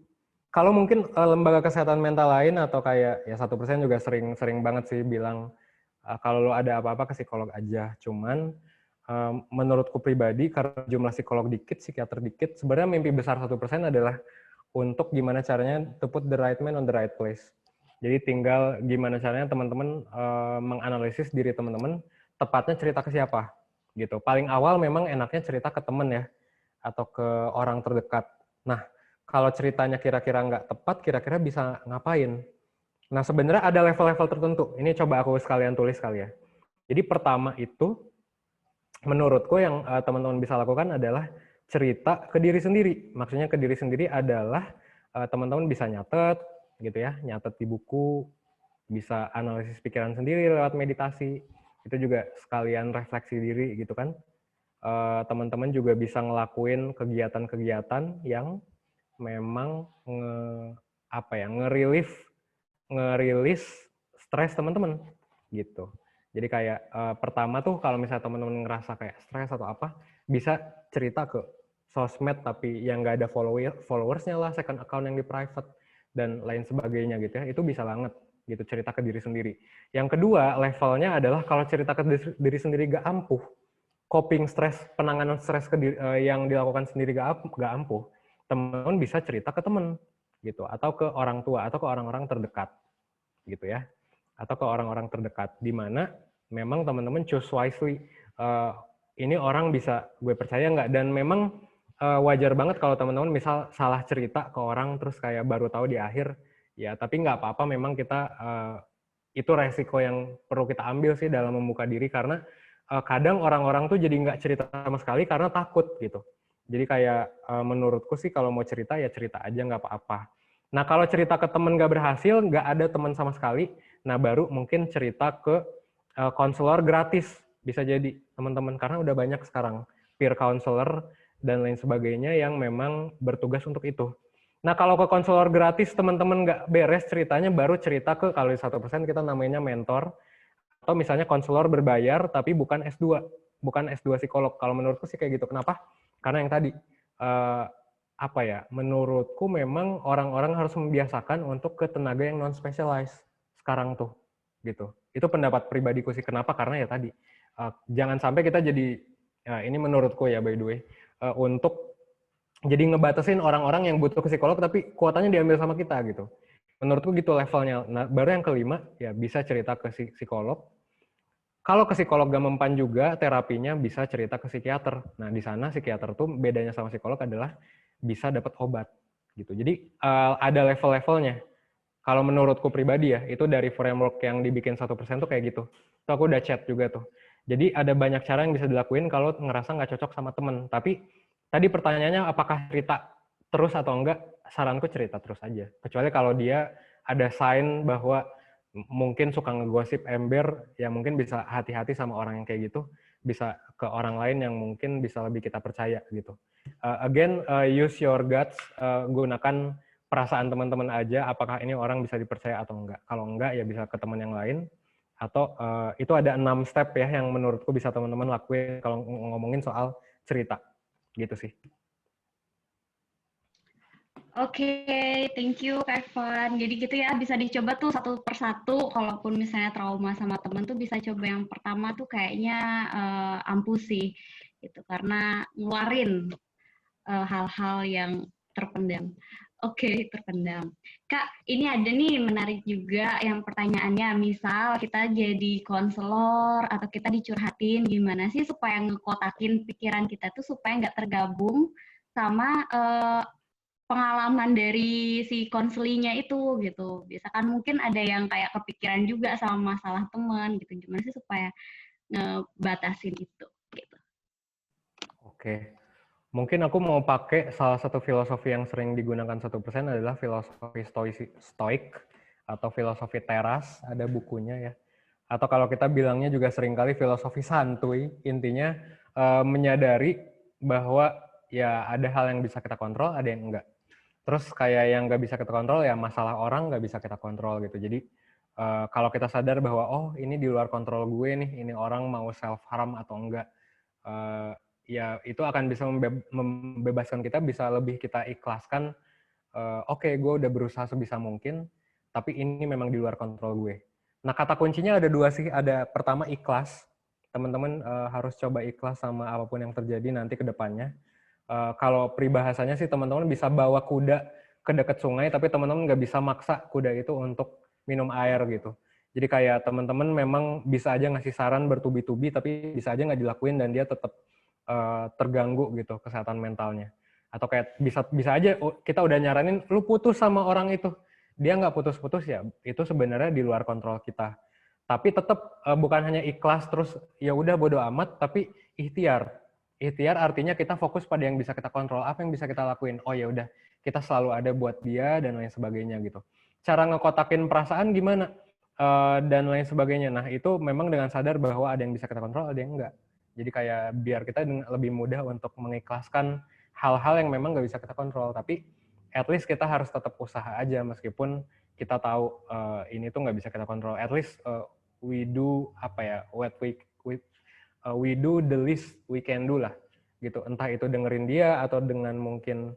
kalau mungkin lembaga kesehatan mental lain atau kayak ya 1% juga sering banget sih bilang kalau lo ada apa-apa ke psikolog aja. Cuman menurutku pribadi karena jumlah psikolog dikit, psikiater dikit, sebenarnya mimpi besar 1% adalah untuk gimana caranya to put the right man on the right place. Jadi tinggal gimana caranya teman-teman menganalisis diri teman-teman, tepatnya cerita ke siapa gitu. Paling awal memang enaknya cerita ke teman ya, atau ke orang terdekat. Nah, kalau ceritanya kira-kira nggak tepat, kira-kira bisa ngapain? Nah, sebenarnya ada level-level tertentu. Ini coba aku sekalian tulis kali ya. Jadi pertama itu, menurutku yang teman-teman bisa lakukan adalah cerita ke diri sendiri. Maksudnya ke diri sendiri adalah teman-teman bisa nyatet, gitu ya, nyatet di buku, bisa analisis pikiran sendiri lewat meditasi. Itu juga sekalian refleksi diri gitu kan. Teman-teman juga bisa ngelakuin kegiatan-kegiatan yang memang ngerilis stres teman-teman gitu. Jadi kayak pertama tuh kalau misalnya teman-teman ngerasa kayak stres atau apa, bisa cerita ke sosmed tapi yang nggak ada followersnya lah, second account yang di private dan lain sebagainya gitu ya. Itu bisa banget gitu cerita ke diri sendiri. Yang kedua levelnya adalah kalau cerita ke diri sendiri gak ampuh, coping stres, penanganan stres yang dilakukan sendiri gak ampuh, teman-teman bisa cerita ke teman gitu, atau ke orang tua, atau ke orang-orang terdekat gitu ya, atau ke orang-orang terdekat, di mana memang teman-teman choose wisely, ini orang bisa gue percaya nggak, dan memang wajar banget kalau teman-teman misal salah cerita ke orang terus kayak baru tahu di akhir, ya tapi nggak apa-apa memang kita itu resiko yang perlu kita ambil sih dalam membuka diri karena kadang orang-orang tuh jadi nggak cerita sama sekali karena takut gitu. Jadi kayak menurutku sih kalau mau cerita ya cerita aja nggak apa-apa. Nah kalau cerita ke temen nggak berhasil, nggak ada teman sama sekali, nah baru mungkin cerita ke konselor gratis bisa jadi teman-teman karena udah banyak sekarang peer counselor dan lain sebagainya yang memang bertugas untuk itu. Nah kalau ke konselor gratis teman-teman nggak beres ceritanya baru cerita ke kalau di 1% kita namanya mentor atau misalnya konselor berbayar tapi bukan S2, bukan S2 psikolog. Kalau menurutku sih kayak gitu. Kenapa? Karena yang tadi apa ya? Menurutku memang orang-orang harus membiasakan untuk ke tenaga yang non specialized sekarang tuh gitu. Itu pendapat pribadiku sih. Kenapa? Karena ya tadi jangan sampai kita jadi ini menurutku ya by the way untuk jadi ngebatasin orang-orang yang butuh ke psikolog tapi kuotanya diambil sama kita gitu. Menurutku gitu levelnya. Nah, baru yang kelima ya bisa cerita ke psikolog. Kalau ke psikolog gak mempan juga terapinya bisa cerita ke psikiater. Nah, di sana psikiater tuh bedanya sama psikolog adalah bisa dapat obat gitu. Jadi ada level-levelnya. Kalau menurutku pribadi ya, itu dari framework yang dibikin 1% tuh kayak gitu. Itu aku udah chat juga tuh. Jadi ada banyak cara yang bisa dilakuin kalau ngerasa nggak cocok sama temen. Tapi tadi pertanyaannya apakah cerita terus atau enggak, saranku cerita terus aja. Kecuali kalau dia ada sign bahwa mungkin suka ngegosip ember, ya mungkin bisa hati-hati sama orang yang kayak gitu. Bisa ke orang lain yang mungkin bisa lebih kita percaya gitu. Again, use your guts, gunakan perasaan teman-teman aja apakah ini orang bisa dipercaya atau enggak. Kalau enggak ya bisa ke teman yang lain atau itu ada 6 step ya yang menurutku bisa teman-teman lakuin kalau ngomongin soal cerita. Gitu sih. Oke, thank you Kak Evan. Jadi gitu ya, bisa dicoba tuh satu persatu. Kalaupun misalnya trauma sama temen tuh bisa coba yang pertama tuh kayaknya ampuh sih, gitu. Karena ngeluarin hal-hal yang terpendam. Oke, terpendam. Kak, ini ada nih menarik juga yang pertanyaannya. Misal kita jadi konselor atau kita dicurhatin, gimana sih supaya ngekotakin pikiran kita tuh supaya nggak tergabung sama pengalaman dari si konselingnya itu gitu. Bisa kan mungkin ada yang kayak kepikiran juga sama masalah teman gitu. Gimana sih supaya ngebatasin itu gitu. Oke. Mungkin aku mau pakai salah satu filosofi yang sering digunakan 1% adalah filosofi stoik atau filosofi teras, ada bukunya ya. Atau kalau kita bilangnya juga seringkali filosofi santuy, intinya menyadari bahwa ya ada hal yang bisa kita kontrol, ada yang enggak. Terus kayak yang nggak bisa kita kontrol ya masalah orang nggak bisa kita kontrol gitu. Jadi kalau kita sadar bahwa oh ini di luar kontrol gue nih, ini orang mau self harm atau enggak, ya itu akan bisa membebaskan kita, bisa lebih kita ikhlaskan. Oke, gue udah berusaha sebisa mungkin, tapi ini memang di luar kontrol gue. Nah kata kuncinya ada dua sih. Ada pertama ikhlas. Teman-teman harus coba ikhlas sama apapun yang terjadi nanti ke depannya. Kalau peribahasanya sih teman-teman bisa bawa kuda ke dekat sungai, tapi teman-teman nggak bisa maksa kuda itu untuk minum air gitu. Jadi kayak teman-teman memang bisa aja ngasih saran bertubi-tubi, tapi bisa aja nggak dilakuin dan dia tetap terganggu gitu kesehatan mentalnya. Atau kayak bisa aja kita udah nyaranin lu putus sama orang itu, dia nggak putus-putus ya itu sebenarnya di luar kontrol kita. Tapi tetap bukan hanya ikhlas terus ya udah bodo amat, tapi ikhtiar. Ikhtiar artinya kita fokus pada yang bisa kita kontrol, apa yang bisa kita lakuin. Oh ya udah, kita selalu ada buat dia dan lain sebagainya gitu. Cara ngekotakin perasaan gimana dan lain sebagainya. Nah itu memang dengan sadar bahwa ada yang bisa kita kontrol, ada yang enggak. Jadi kayak biar kita lebih mudah untuk mengikhlaskan hal-hal yang memang nggak bisa kita kontrol. Tapi at least kita harus tetap usaha aja meskipun kita tahu ini tuh nggak bisa kita kontrol. At least we do apa ya, we do the least we can do lah gitu. Entah itu dengerin dia atau dengan mungkin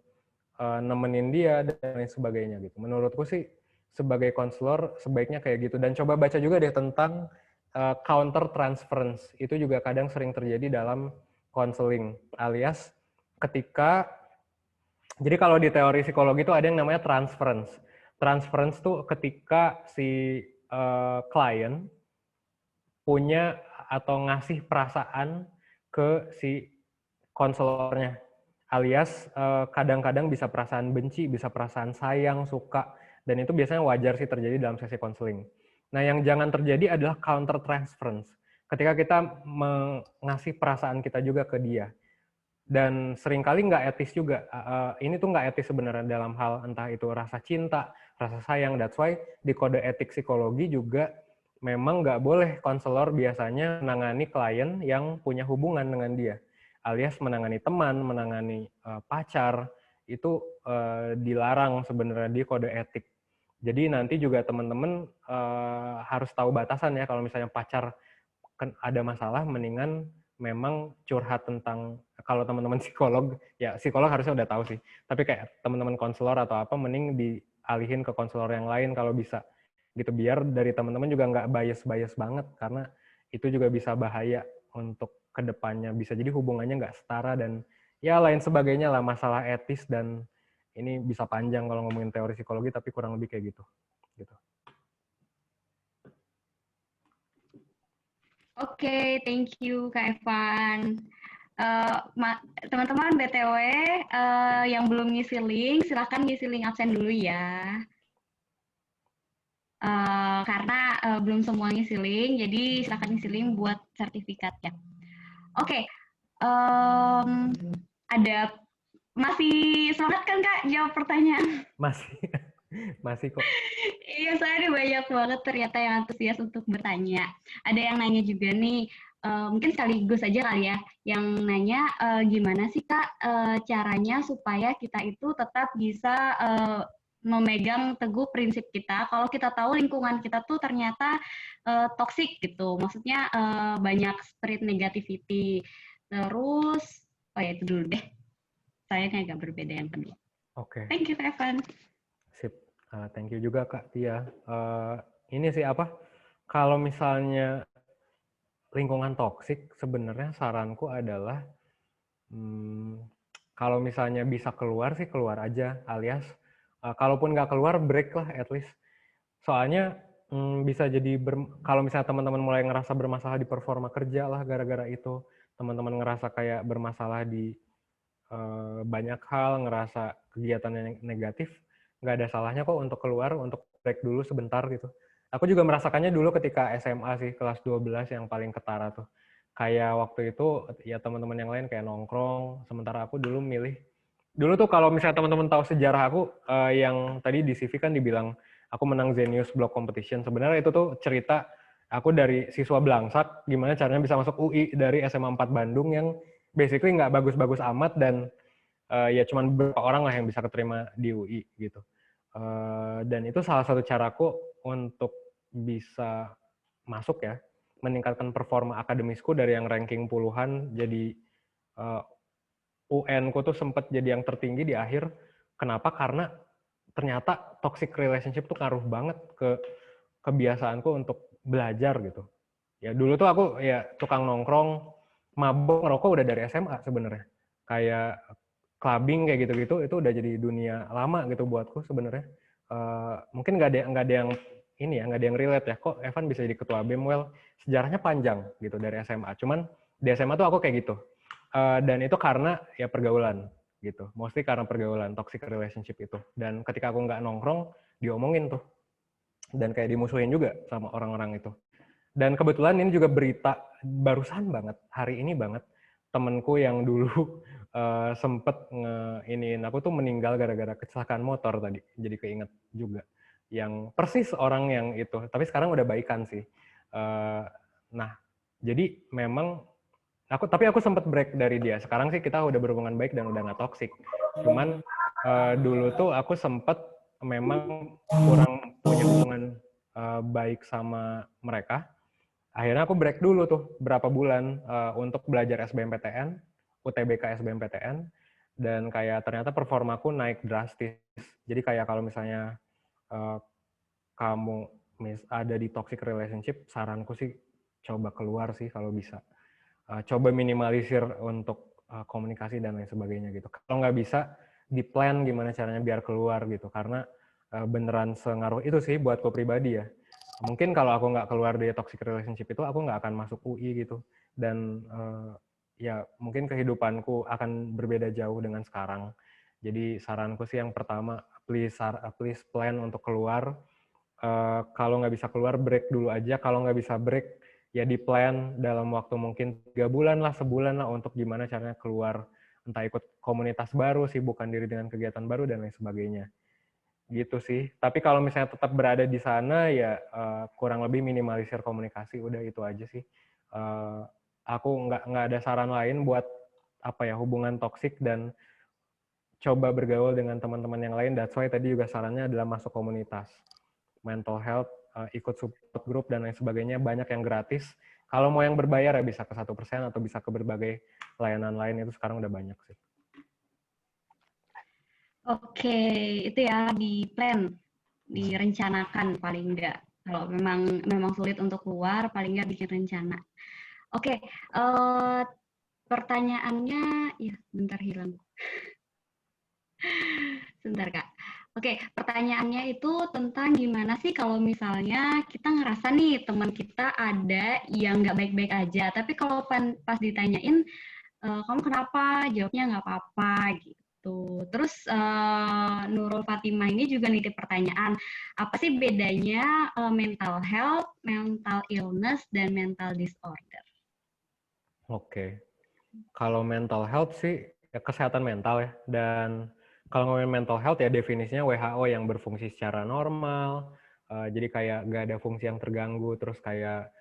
nemenin dia dan lain sebagainya gitu. Menurutku sih sebagai konselor sebaiknya kayak gitu. Dan coba baca juga deh tentang counter transference. Itu juga kadang sering terjadi dalam konseling, alias ketika, jadi kalau di teori psikologi itu ada yang namanya transference. Transference tuh ketika si klien punya atau ngasih perasaan ke si konselornya. alias kadang-kadang bisa perasaan benci, bisa perasaan sayang, suka, dan itu biasanya wajar sih terjadi dalam sesi konseling. Nah, yang jangan terjadi adalah counter transference. Ketika kita mengasih perasaan kita juga ke dia. Dan seringkali nggak etis juga. Ini tuh nggak etis sebenarnya dalam hal entah itu rasa cinta, rasa sayang. That's why di kode etik psikologi juga memang nggak boleh konselor biasanya menangani klien yang punya hubungan dengan dia. Alias menangani teman, menangani pacar, itu dilarang sebenarnya di kode etik. Jadi nanti juga teman-teman harus tahu batasan ya, kalau misalnya pacar ada masalah, mendingan memang curhat tentang, kalau teman-teman psikolog, ya psikolog harusnya udah tahu sih, tapi kayak teman-teman konselor atau apa, mending dialihin ke konselor yang lain kalau bisa, gitu, biar dari teman-teman juga nggak bias-bias banget, karena itu juga bisa bahaya untuk kedepannya, bisa jadi hubungannya nggak setara, dan ya lain sebagainya lah, masalah etis, dan ini bisa panjang kalau ngomongin teori psikologi, tapi kurang lebih kayak gitu. Oke, thank you Kak Evan. Teman-teman BTW yang belum ngisi link, silahkan ngisi link absen dulu ya. Karena belum semua ngisi link, jadi silahkan ngisi link buat sertifikatnya. Oke, ada masih semangat kan Kak jawab pertanyaan? Masih kok. Iya, saya nih banyak banget ternyata yang antusias untuk bertanya. Ada yang nanya juga nih, mungkin sekaligus aja kali ya, yang nanya gimana sih Kak caranya supaya kita itu tetap bisa memegang teguh prinsip kita, kalau kita tahu lingkungan kita tuh ternyata toksik gitu, maksudnya banyak spirit negativity. Terus, oh ya itu dulu deh, saya agak berbeda yang kedua. Oke. Thank you Kak Evan. Sip. Thank you juga Kak Tia. Ini sih apa, kalau misalnya lingkungan toksik, sebenarnya saranku adalah kalau misalnya bisa keluar sih keluar aja, alias kalaupun nggak keluar break lah at least. Soalnya bisa jadi kalau misalnya teman-teman mulai ngerasa bermasalah di performa kerja lah gara-gara itu, teman-teman ngerasa kayak bermasalah di banyak hal, ngerasa kegiatan yang negatif, nggak ada salahnya kok untuk keluar, untuk break dulu sebentar gitu. Aku juga merasakannya dulu ketika SMA sih, kelas 12 yang paling ketara tuh. Kayak waktu itu, ya teman-teman yang lain kayak nongkrong, sementara aku dulu milih. Dulu tuh kalau misalnya teman-teman tahu sejarah aku, yang tadi di CV kan dibilang, aku menang Zenius Block Competition. Sebenarnya itu tuh cerita aku dari siswa belangsak, gimana caranya bisa masuk UI dari SMA 4 Bandung yang basically nggak bagus-bagus amat, dan ya cuman beberapa orang lah yang bisa keterima di UI gitu. Dan itu salah satu caraku untuk bisa masuk ya, meningkatkan performa akademisku dari yang ranking puluhan jadi UN ku tuh sempat jadi yang tertinggi di akhir. Kenapa? Karena ternyata toxic relationship tuh ngaruh banget ke kebiasaanku untuk belajar gitu. Ya dulu tuh aku ya tukang nongkrong, mabok, ngerokok udah dari SMA sebenarnya. Kayak clubbing kayak gitu-gitu itu udah jadi dunia lama gitu buatku sebenarnya. Mungkin nggak ada yang ini ya, nggak ada yang relate ya. Kok Evan bisa jadi ketua BEM? Well, sejarahnya panjang gitu dari SMA. Cuman di SMA tuh aku kayak gitu. Dan itu karena ya pergaulan gitu. Mostly karena pergaulan, toxic relationship itu. Dan ketika aku nggak nongkrong, diomongin tuh. Dan kayak dimusuhin juga sama orang-orang itu. Dan kebetulan ini juga berita barusan banget, hari ini banget, temenku yang dulu sempet iniin aku tuh meninggal gara-gara kecelakaan motor tadi. Jadi keinget juga. Yang persis orang yang itu. Tapi sekarang udah baikan sih. Nah, jadi memang tapi aku sempet break dari dia. Sekarang sih kita udah berhubungan baik dan udah nggak toksik. Cuman dulu tuh aku sempet memang kurang punya hubungan baik sama mereka. Akhirnya aku break dulu tuh berapa bulan untuk belajar SBMPTN, UTBK SBMPTN, dan kayak ternyata performaku naik drastis. Jadi kayak kalau misalnya kamu ada di toxic relationship, saranku sih coba keluar sih kalau bisa. Coba minimalisir untuk komunikasi dan lain sebagainya gitu. Kalau nggak bisa, di-plan gimana caranya biar keluar gitu. Karena beneran sengaruh itu sih buatku pribadi ya. Mungkin kalau aku nggak keluar dari toxic relationship itu, aku nggak akan masuk UI gitu. Dan ya mungkin kehidupanku akan berbeda jauh dengan sekarang. Jadi saranku sih yang pertama, please plan untuk keluar. Kalau nggak bisa keluar, break dulu aja. Kalau nggak bisa break, ya di plan dalam waktu mungkin 3 bulan lah, sebulan lah untuk gimana caranya keluar. Entah ikut komunitas baru, sibukkan diri dengan kegiatan baru, dan lain sebagainya. Gitu sih. Tapi kalau misalnya tetap berada di sana, ya kurang lebih minimalisir komunikasi. Udah itu aja sih. Aku nggak ada saran lain buat hubungan toksik dan coba bergaul dengan teman-teman yang lain. That's why tadi juga sarannya adalah masuk komunitas. Mental health, ikut support group, dan lain sebagainya, banyak yang gratis. Kalau mau yang berbayar ya bisa ke 1% atau bisa ke berbagai layanan lain, itu sekarang udah banyak sih. Oke, itu ya di plan, direncanakan paling enggak. Kalau memang sulit untuk keluar, paling enggak bikin rencana. Oke, pertanyaannya, ya bentar hilang. Sebentar Kak. Oke, pertanyaannya itu tentang gimana sih kalau misalnya kita ngerasa nih teman kita ada yang nggak baik-baik aja, tapi kalau pas ditanyain, kamu kenapa? Jawabnya nggak apa-apa gitu. Terus Nurul Fatimah ini juga nitip pertanyaan, apa sih bedanya mental health, mental illness, dan mental disorder? Oke. Kalau mental health sih ya kesehatan mental ya. Dan kalau ngomongin mental health ya definisinya WHO yang berfungsi secara normal. Jadi kayak nggak ada fungsi yang terganggu. Terus kayak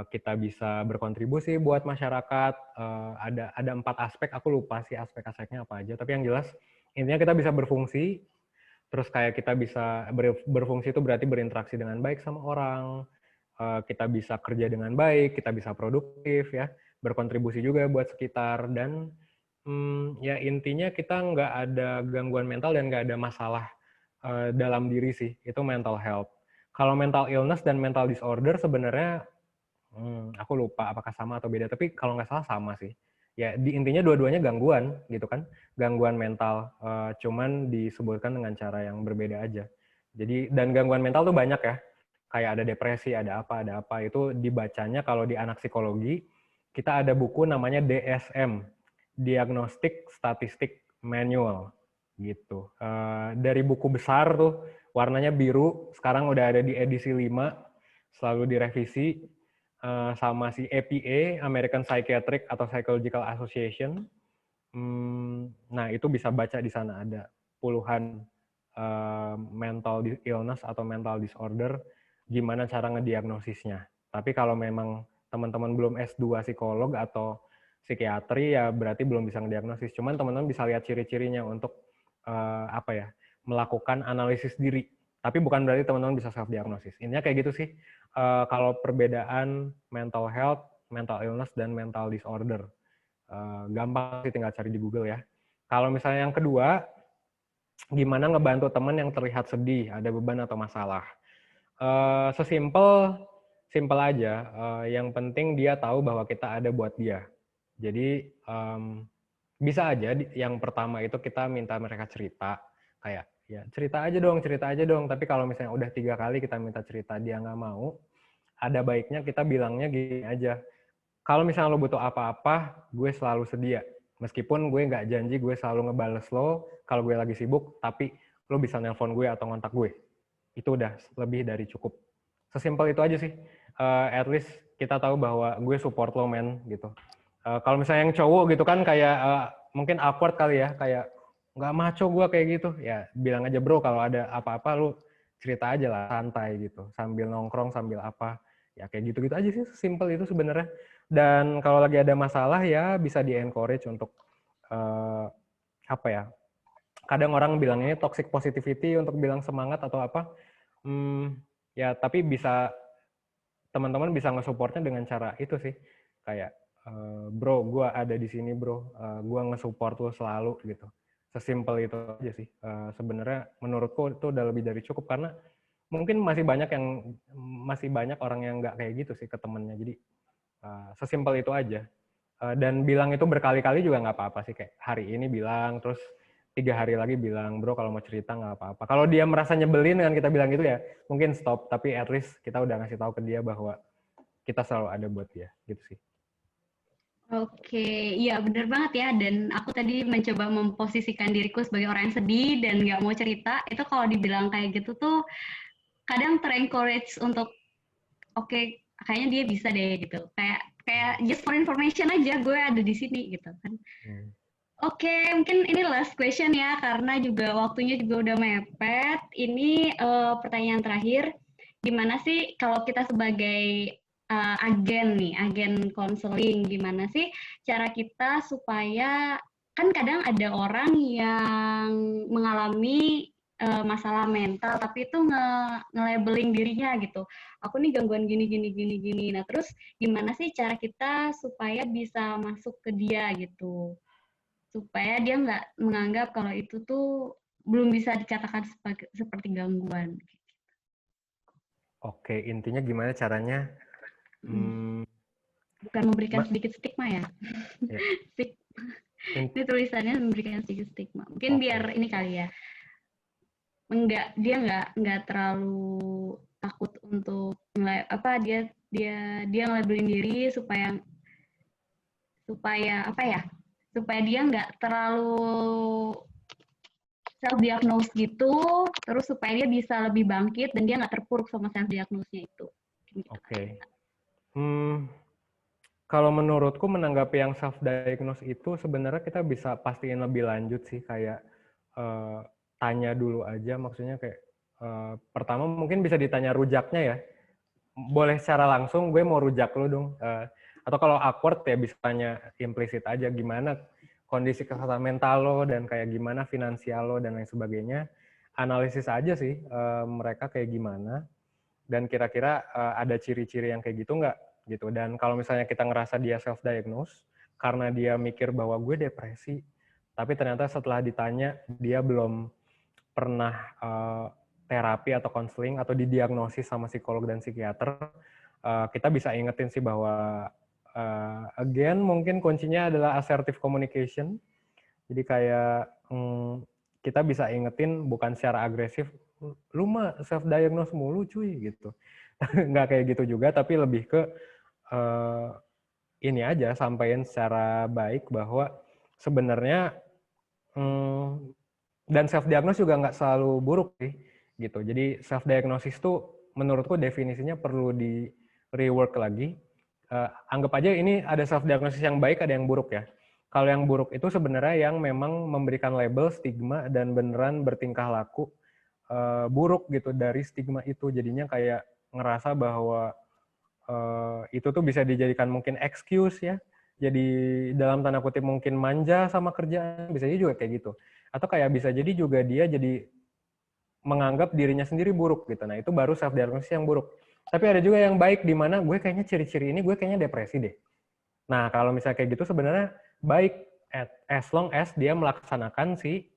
kita bisa berkontribusi buat masyarakat. Ada 4 aspek. Aku lupa sih aspek-aspeknya apa aja. Tapi yang jelas intinya kita bisa berfungsi. Terus kayak kita bisa berfungsi itu berarti berinteraksi dengan baik sama orang. Kita bisa kerja dengan baik. Kita bisa produktif ya. Berkontribusi juga buat sekitar, dan ya intinya kita nggak ada gangguan mental dan nggak ada masalah dalam diri sih. Itu mental health. Kalau mental illness dan mental disorder sebenarnya aku lupa apakah sama atau beda, tapi kalau nggak salah sama sih. Ya intinya dua-duanya gangguan gitu kan, gangguan mental, cuman disebutkan dengan cara yang berbeda aja. Jadi dan gangguan mental tuh banyak ya, kayak ada depresi, ada apa, itu dibacanya kalau di anak psikologi, kita ada buku namanya DSM, Diagnostic Statistic Manual, gitu. Dari buku besar tuh, warnanya biru, sekarang udah ada di edisi 5, selalu direvisi, sama si APA, American Psychiatric atau Psychological Association. Nah, itu bisa baca di sana, ada puluhan mental illness atau mental disorder, gimana cara ngediagnosisnya. Tapi kalau memang teman-teman belum S2 psikolog atau psikiatri, ya berarti belum bisa ngediagnosis. Cuman teman-teman bisa lihat ciri-cirinya untuk melakukan analisis diri. Tapi bukan berarti teman-teman bisa self-diagnosis. Intinya kayak gitu sih. Kalau perbedaan mental health, mental illness, dan mental disorder. Gampang sih, tinggal cari di Google ya. Kalau misalnya yang kedua, gimana ngebantu teman yang terlihat sedih, ada beban atau masalah. Sesimpel aja, yang penting dia tahu bahwa kita ada buat dia. Jadi bisa aja yang pertama itu kita minta mereka cerita, kayak ya cerita aja dong. Tapi kalau misalnya udah 3 kali kita minta cerita dia nggak mau, ada baiknya kita bilangnya gini aja, kalau misalnya lo butuh apa-apa, gue selalu sedia. Meskipun gue nggak janji gue selalu ngebales lo kalau gue lagi sibuk, tapi lo bisa nelpon gue atau ngontak gue. Itu udah lebih dari cukup. Sesimpel itu aja sih. At least kita tahu bahwa gue support lo, men, gitu. Kalau misalnya yang cowok gitu kan kayak mungkin awkward kali ya, kayak nggak maco gue kayak gitu. Ya bilang aja, bro, kalau ada apa-apa lo cerita aja lah, santai gitu. Sambil nongkrong, sambil apa. Ya kayak gitu-gitu aja sih, simple itu sebenarnya. Dan kalau lagi ada masalah ya bisa di-encourage untuk kadang orang bilang ini toxic positivity untuk bilang semangat atau apa. Ya tapi bisa teman-teman bisa nge-supportnya dengan cara itu sih. Kayak bro, gue ada di sini bro, gue nge-support lo selalu gitu. Sesimpel itu aja sih. Sebenarnya menurutku itu udah lebih dari cukup, karena mungkin masih banyak orang yang nggak kayak gitu sih ke temennya. Jadi sesimpel itu aja. Dan bilang itu berkali-kali juga nggak apa-apa sih. Kayak hari ini bilang, terus 3 hari lagi bilang, bro kalau mau cerita nggak apa-apa. Kalau dia merasa nyebelin dengan kita bilang gitu ya, mungkin stop. Tapi at least kita udah ngasih tahu ke dia bahwa kita selalu ada buat dia, gitu sih. Oke, iya bener banget ya. Dan aku tadi mencoba memposisikan diriku sebagai orang yang sedih dan nggak mau cerita. Itu kalau dibilang kayak gitu tuh kadang ter-encourage untuk oke, kayaknya dia bisa deh gitu. Kayak kayak just for information aja gue ada di sini gitu kan. Hmm. Oke, mungkin ini last question ya karena juga waktunya juga udah mepet. Ini pertanyaan terakhir. Gimana sih kalau kita sebagai agen nih, agen konseling, gimana sih cara kita supaya kan kadang ada orang yang mengalami masalah mental tapi itu nge-labeling dirinya gitu. Aku nih gangguan gini gini gini gini. Nah, terus gimana sih cara kita supaya bisa masuk ke dia gitu? Supaya dia nggak menganggap kalau itu tuh belum bisa dikatakan seperti gangguan. Oke, intinya gimana caranya? Hmm, Bukan memberikan ma- sedikit stigma ya. ya, in- Ini tulisannya memberikan sedikit stigma. Mungkin biar oke, ini kali ya, dia nggak terlalu takut untuk apa dia ngelabelin diri supaya supaya apa ya supaya dia nggak terlalu self diagnose gitu, terus supaya dia bisa lebih bangkit dan dia nggak terpuruk sama self diagnosnya itu. Gitu. oke. Hmm, Kalau menurutku menanggapi yang self diagnose itu sebenarnya kita bisa pastiin lebih lanjut sih, kayak eh, tanya dulu aja, maksudnya kayak pertama mungkin bisa ditanya rujaknya ya, boleh secara langsung gue mau rujak lu dong. Atau kalau awkward ya bisa tanya implisit aja, gimana kondisi kesehatan mental lo dan kayak gimana finansial lo dan lain sebagainya. Analisis aja sih mereka kayak gimana dan kira-kira ada ciri-ciri yang kayak gitu nggak gitu. Dan kalau misalnya kita ngerasa dia self diagnose karena dia mikir bahwa gue depresi, tapi ternyata setelah ditanya dia belum pernah terapi atau konseling atau didiagnosis sama psikolog dan psikiater, kita bisa ingetin sih bahwa again mungkin kuncinya adalah assertive communication. Jadi kayak kita bisa ingetin bukan secara agresif, lu mah self diagnose mulu cuy gitu. Nggak kayak gitu juga, tapi lebih ke uh, ini aja, sampaikan secara baik bahwa sebenarnya dan self diagnose juga nggak selalu buruk sih gitu. Jadi self diagnosis tuh menurutku definisinya perlu di rework lagi. Anggap aja ini ada self diagnosis yang baik, ada yang buruk ya. Kalau yang buruk itu sebenarnya yang memang memberikan label, stigma, dan beneran bertingkah laku buruk gitu dari stigma itu. Jadinya kayak ngerasa bahwa itu tuh bisa dijadikan mungkin excuse ya. Jadi dalam tanda kutip mungkin manja sama kerjaan, bisa juga kayak gitu. Atau kayak bisa jadi juga dia jadi menganggap dirinya sendiri buruk gitu. Nah itu baru self diagnosis yang buruk. Tapi ada juga yang baik di mana gue kayaknya ciri-ciri ini gue kayaknya depresi deh. Nah kalau misalnya kayak gitu sebenarnya baik as long as dia melaksanakan si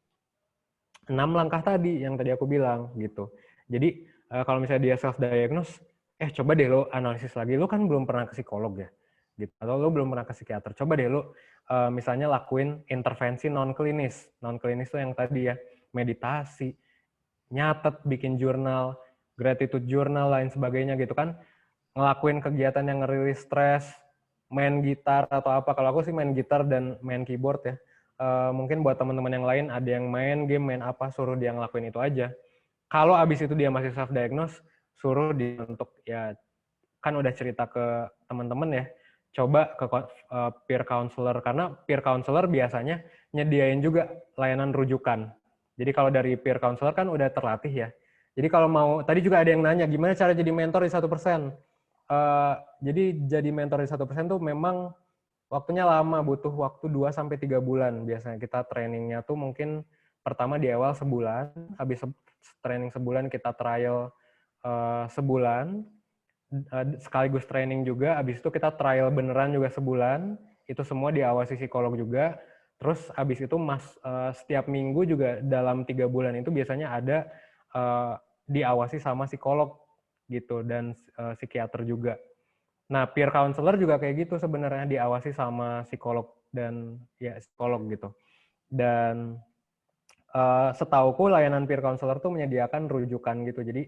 6 langkah tadi yang tadi aku bilang gitu. Jadi kalau misalnya dia self diagnose, coba deh lo analisis lagi, lo kan belum pernah ke psikolog ya, gitu. Atau lo belum pernah ke psikiater, coba deh lo misalnya lakuin intervensi non klinis. Non klinis itu yang tadi ya, meditasi, nyatet, bikin jurnal, gratitude journal lain sebagainya gitu kan, ngelakuin kegiatan yang ngerilis stres, main gitar atau apa. Kalau aku sih main gitar dan main keyboard ya. Mungkin buat teman-teman yang lain ada yang main game, main apa, suruh dia ngelakuin itu aja. Kalau abis itu dia masih self diagnose, suruh dia untuk ya kan udah cerita ke teman-teman ya, coba ke peer counselor karena peer counselor biasanya nyediain juga layanan rujukan. Jadi kalau dari peer counselor kan udah terlatih ya. Jadi kalau mau, tadi juga ada yang nanya gimana cara jadi mentor di 1%. Jadi jadi mentor di 1% tuh memang waktunya lama, butuh waktu 2-3 bulan biasanya. Kita trainingnya tuh mungkin pertama di awal sebulan, habis training sebulan kita trial sebulan, sekaligus training juga, habis itu kita trial beneran juga sebulan, itu semua diawasi psikolog juga, terus habis itu setiap minggu juga dalam 3 bulan itu biasanya ada diawasi sama psikolog gitu, dan psikiater juga. Nah, peer counselor juga kayak gitu sebenarnya, diawasi sama psikolog dan ya psikolog gitu. Dan setauku layanan peer counselor tuh menyediakan rujukan gitu. Jadi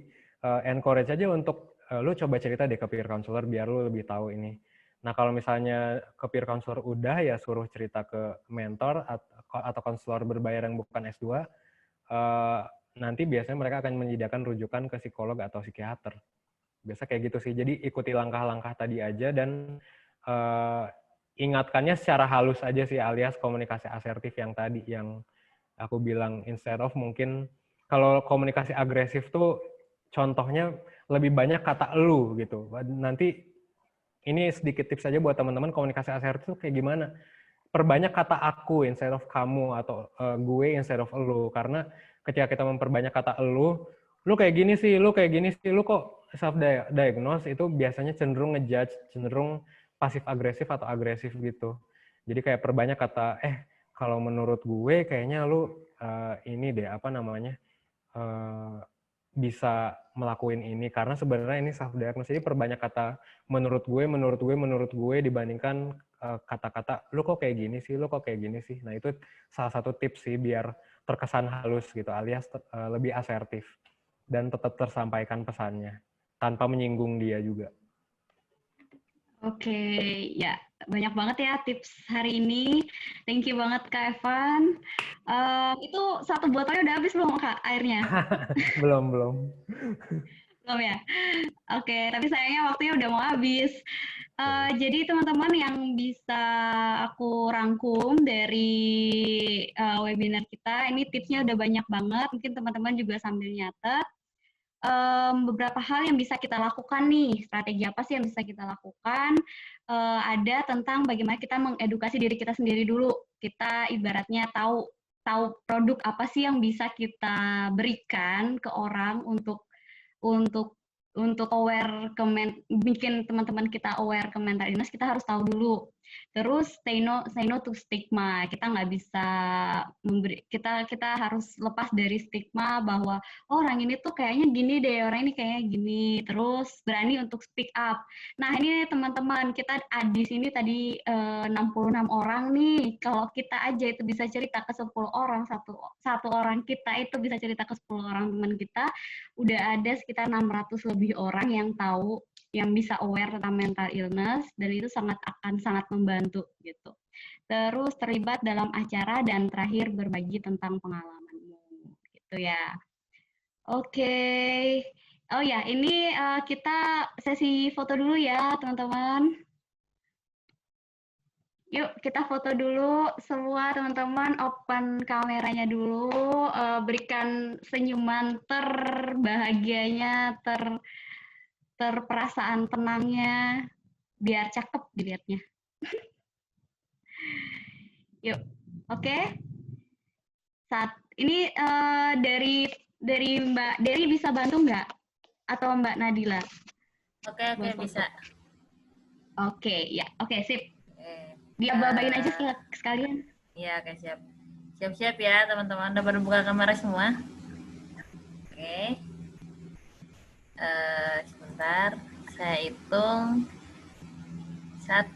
encourage aja untuk lu coba cerita deh ke peer counselor biar lu lebih tahu ini. Nah, kalau misalnya ke peer counselor udah, ya suruh cerita ke mentor atau konselor berbayar yang bukan S2. Nanti biasanya mereka akan menyediakan rujukan ke psikolog atau psikiater. Biasa kayak gitu sih. Jadi ikuti langkah-langkah tadi aja dan ingatkannya secara halus aja sih, alias komunikasi asertif yang tadi yang aku bilang, instead of mungkin kalau komunikasi agresif tuh contohnya lebih banyak kata elu gitu. Nanti ini sedikit tips aja buat teman-teman, komunikasi asertif tuh kayak gimana. Perbanyak kata aku instead of kamu, atau gue instead of elu. Karena ketika kita memperbanyak kata lu kayak gini sih, lu kayak gini sih, lu kok self-diagnose, itu biasanya cenderung ngejudge, cenderung pasif-agresif atau agresif gitu. Jadi kayak perbanyak kata, kalau menurut gue kayaknya lu ini deh, apa namanya, bisa melakuin ini, karena sebenarnya ini self-diagnose. Jadi perbanyak kata menurut gue dibandingkan kata-kata lu kok kayak gini sih, lu kok kayak gini sih. Nah, itu salah satu tips sih biar terkesan halus gitu, alias lebih asertif dan tetap tersampaikan pesannya tanpa menyinggung dia juga. Oke, ya banyak banget ya tips hari ini. Thank you banget Kak Evan. Itu satu botolnya udah habis belum Kak airnya? Belum. Belum ya? Oke, tapi sayangnya waktunya udah mau habis. Jadi teman-teman yang bisa aku rangkum dari webinar kita, ini tipsnya udah banyak banget. Mungkin teman-teman juga sambil nyatet. Beberapa hal yang bisa kita lakukan nih, strategi apa sih yang bisa kita lakukan? Ada tentang bagaimana kita mengedukasi diri kita sendiri dulu. Kita ibaratnya tahu produk apa sih yang bisa kita berikan ke orang untuk aware bikin teman-teman kita aware ke mental illness, kita harus tahu dulu. Terus say no to stigma. Kita nggak bisa kita harus lepas dari stigma bahwa orang ini tuh kayaknya gini deh, orang ini kayaknya gini. Terus berani untuk speak up. Nah, ini teman-teman, kita di sini tadi 66 orang nih. Kalau kita aja itu bisa cerita ke 10 orang, satu orang kita itu bisa cerita ke 10 orang teman kita, udah ada sekitar 600 lebih orang yang tahu, yang bisa aware tentang mental illness, dan itu akan sangat membantu gitu. Terus terlibat dalam acara, dan terakhir berbagi tentang pengalamanmu gitu ya. Oke. Oh ya, ini kita sesi foto dulu ya teman-teman. Yuk kita foto dulu semua teman-teman, open kameranya dulu, berikan senyuman terbahagianya, terperasaan tenangnya, biar cakep dilihatnya. Yuk, oke. Saat ini dari Mbak Dery bisa bantu nggak? Atau Mbak Nadila? Oke, bisa. Oke, ya, oke, sip. Oke. Dia babain aja sekalian. Iya, oke, siap. Siap-siap ya teman-teman, udah pada buka kamera semua? Oke. Sebentar, saya hitung. 1,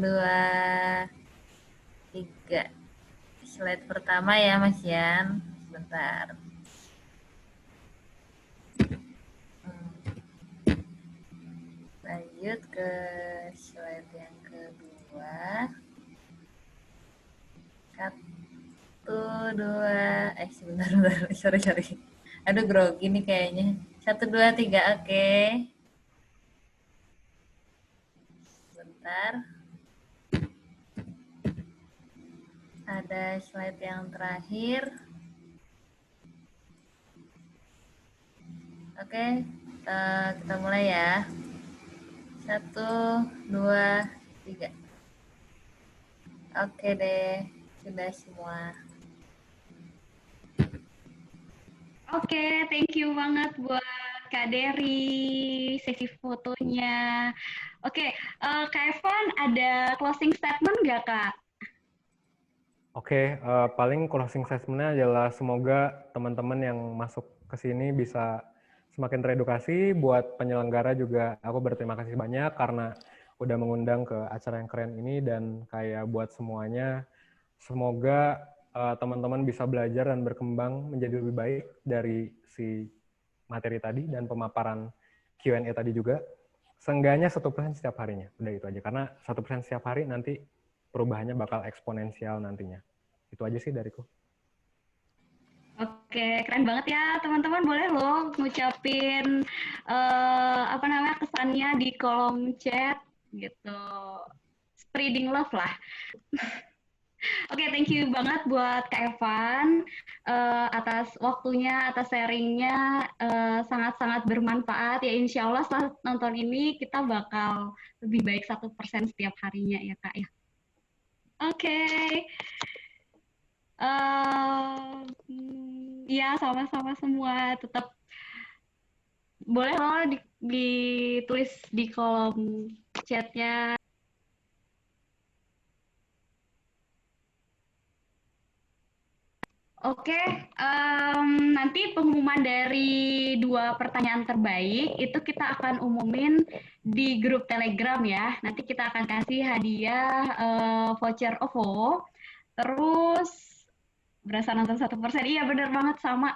2, 3. Slide pertama ya Mas Yan. Sebentar. Lanjut ke slide yang kedua. 1, 2, sebentar. Sorry. Aduh, grogi nih kayaknya. 1, 2, 3, oke. Sebentar. Ada slide yang terakhir. Oke, kita mulai ya. 1, 2, 3. Oke deh, sudah semua. Oke, thank you banget buat Kak Dery, sesi fotonya. Oke, Kak Evan ada closing statement nggak Kak? Oke, paling closing statement-nya adalah semoga teman-teman yang masuk ke sini bisa semakin teredukasi. Buat penyelenggara juga aku berterima kasih banyak karena udah mengundang ke acara yang keren ini, dan kayak buat semuanya, semoga teman-teman bisa belajar dan berkembang menjadi lebih baik dari si materi tadi dan pemaparan Q&A tadi juga, seenggaknya 1% setiap harinya. Udah itu aja. Karena 1% setiap hari nanti perubahannya bakal eksponensial nantinya. Itu aja sih dariku. Oke, keren banget ya teman-teman. Boleh loh ngucapin apa namanya kesannya di kolom chat gitu. Spreading love lah. Oke, thank you banget buat Kak Evan atas waktunya, atas sharingnya, sangat-sangat bermanfaat. Ya insya Allah setelah nonton ini kita bakal lebih baik 1% setiap harinya ya Kak ya. Oke. Ya sama-sama semua. Tetap boleh loh ditulis di kolom chatnya. Oke, nanti pengumuman dari 2 pertanyaan terbaik itu kita akan umumin di grup Telegram ya. Nanti kita akan kasih hadiah voucher OVO. Terus berasa nonton 1%. Iya bener banget sama.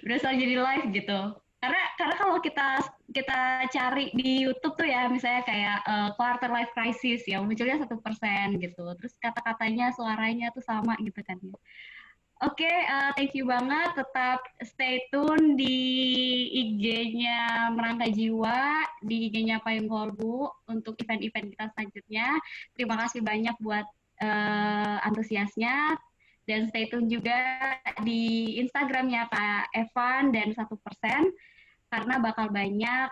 Berasa jadi live gitu. Karena kalau kita cari di YouTube tuh ya, misalnya kayak quarter life crisis ya munculnya 1% gitu. Terus kata-katanya, suaranya tuh sama gitu kan ya. Oke, thank you banget. Tetap stay tune di IG-nya Merangkai Jiwa, di IG-nya Payung Kolbu untuk event-event kita selanjutnya. Terima kasih banyak buat antusiasnya. Dan stay tune juga di Instagramnya Kak Evan dan 1%, karena bakal banyak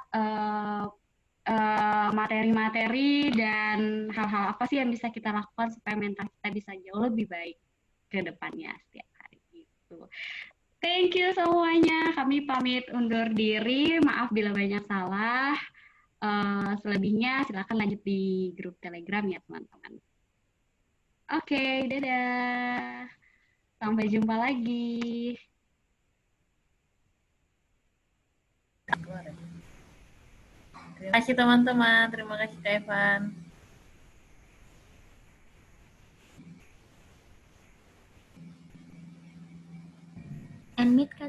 materi-materi dan hal-hal apa sih yang bisa kita lakukan supaya mental kita bisa jauh lebih baik ke depannya setiap hari gitu. Thank you semuanya. Kami pamit undur diri. Maaf bila banyak salah. Selebihnya silakan lanjut di grup Telegram ya teman-teman. Oke, dadah. Sampai jumpa lagi. Terima kasih teman-teman. Terima kasih Kak Evan. End meet kan?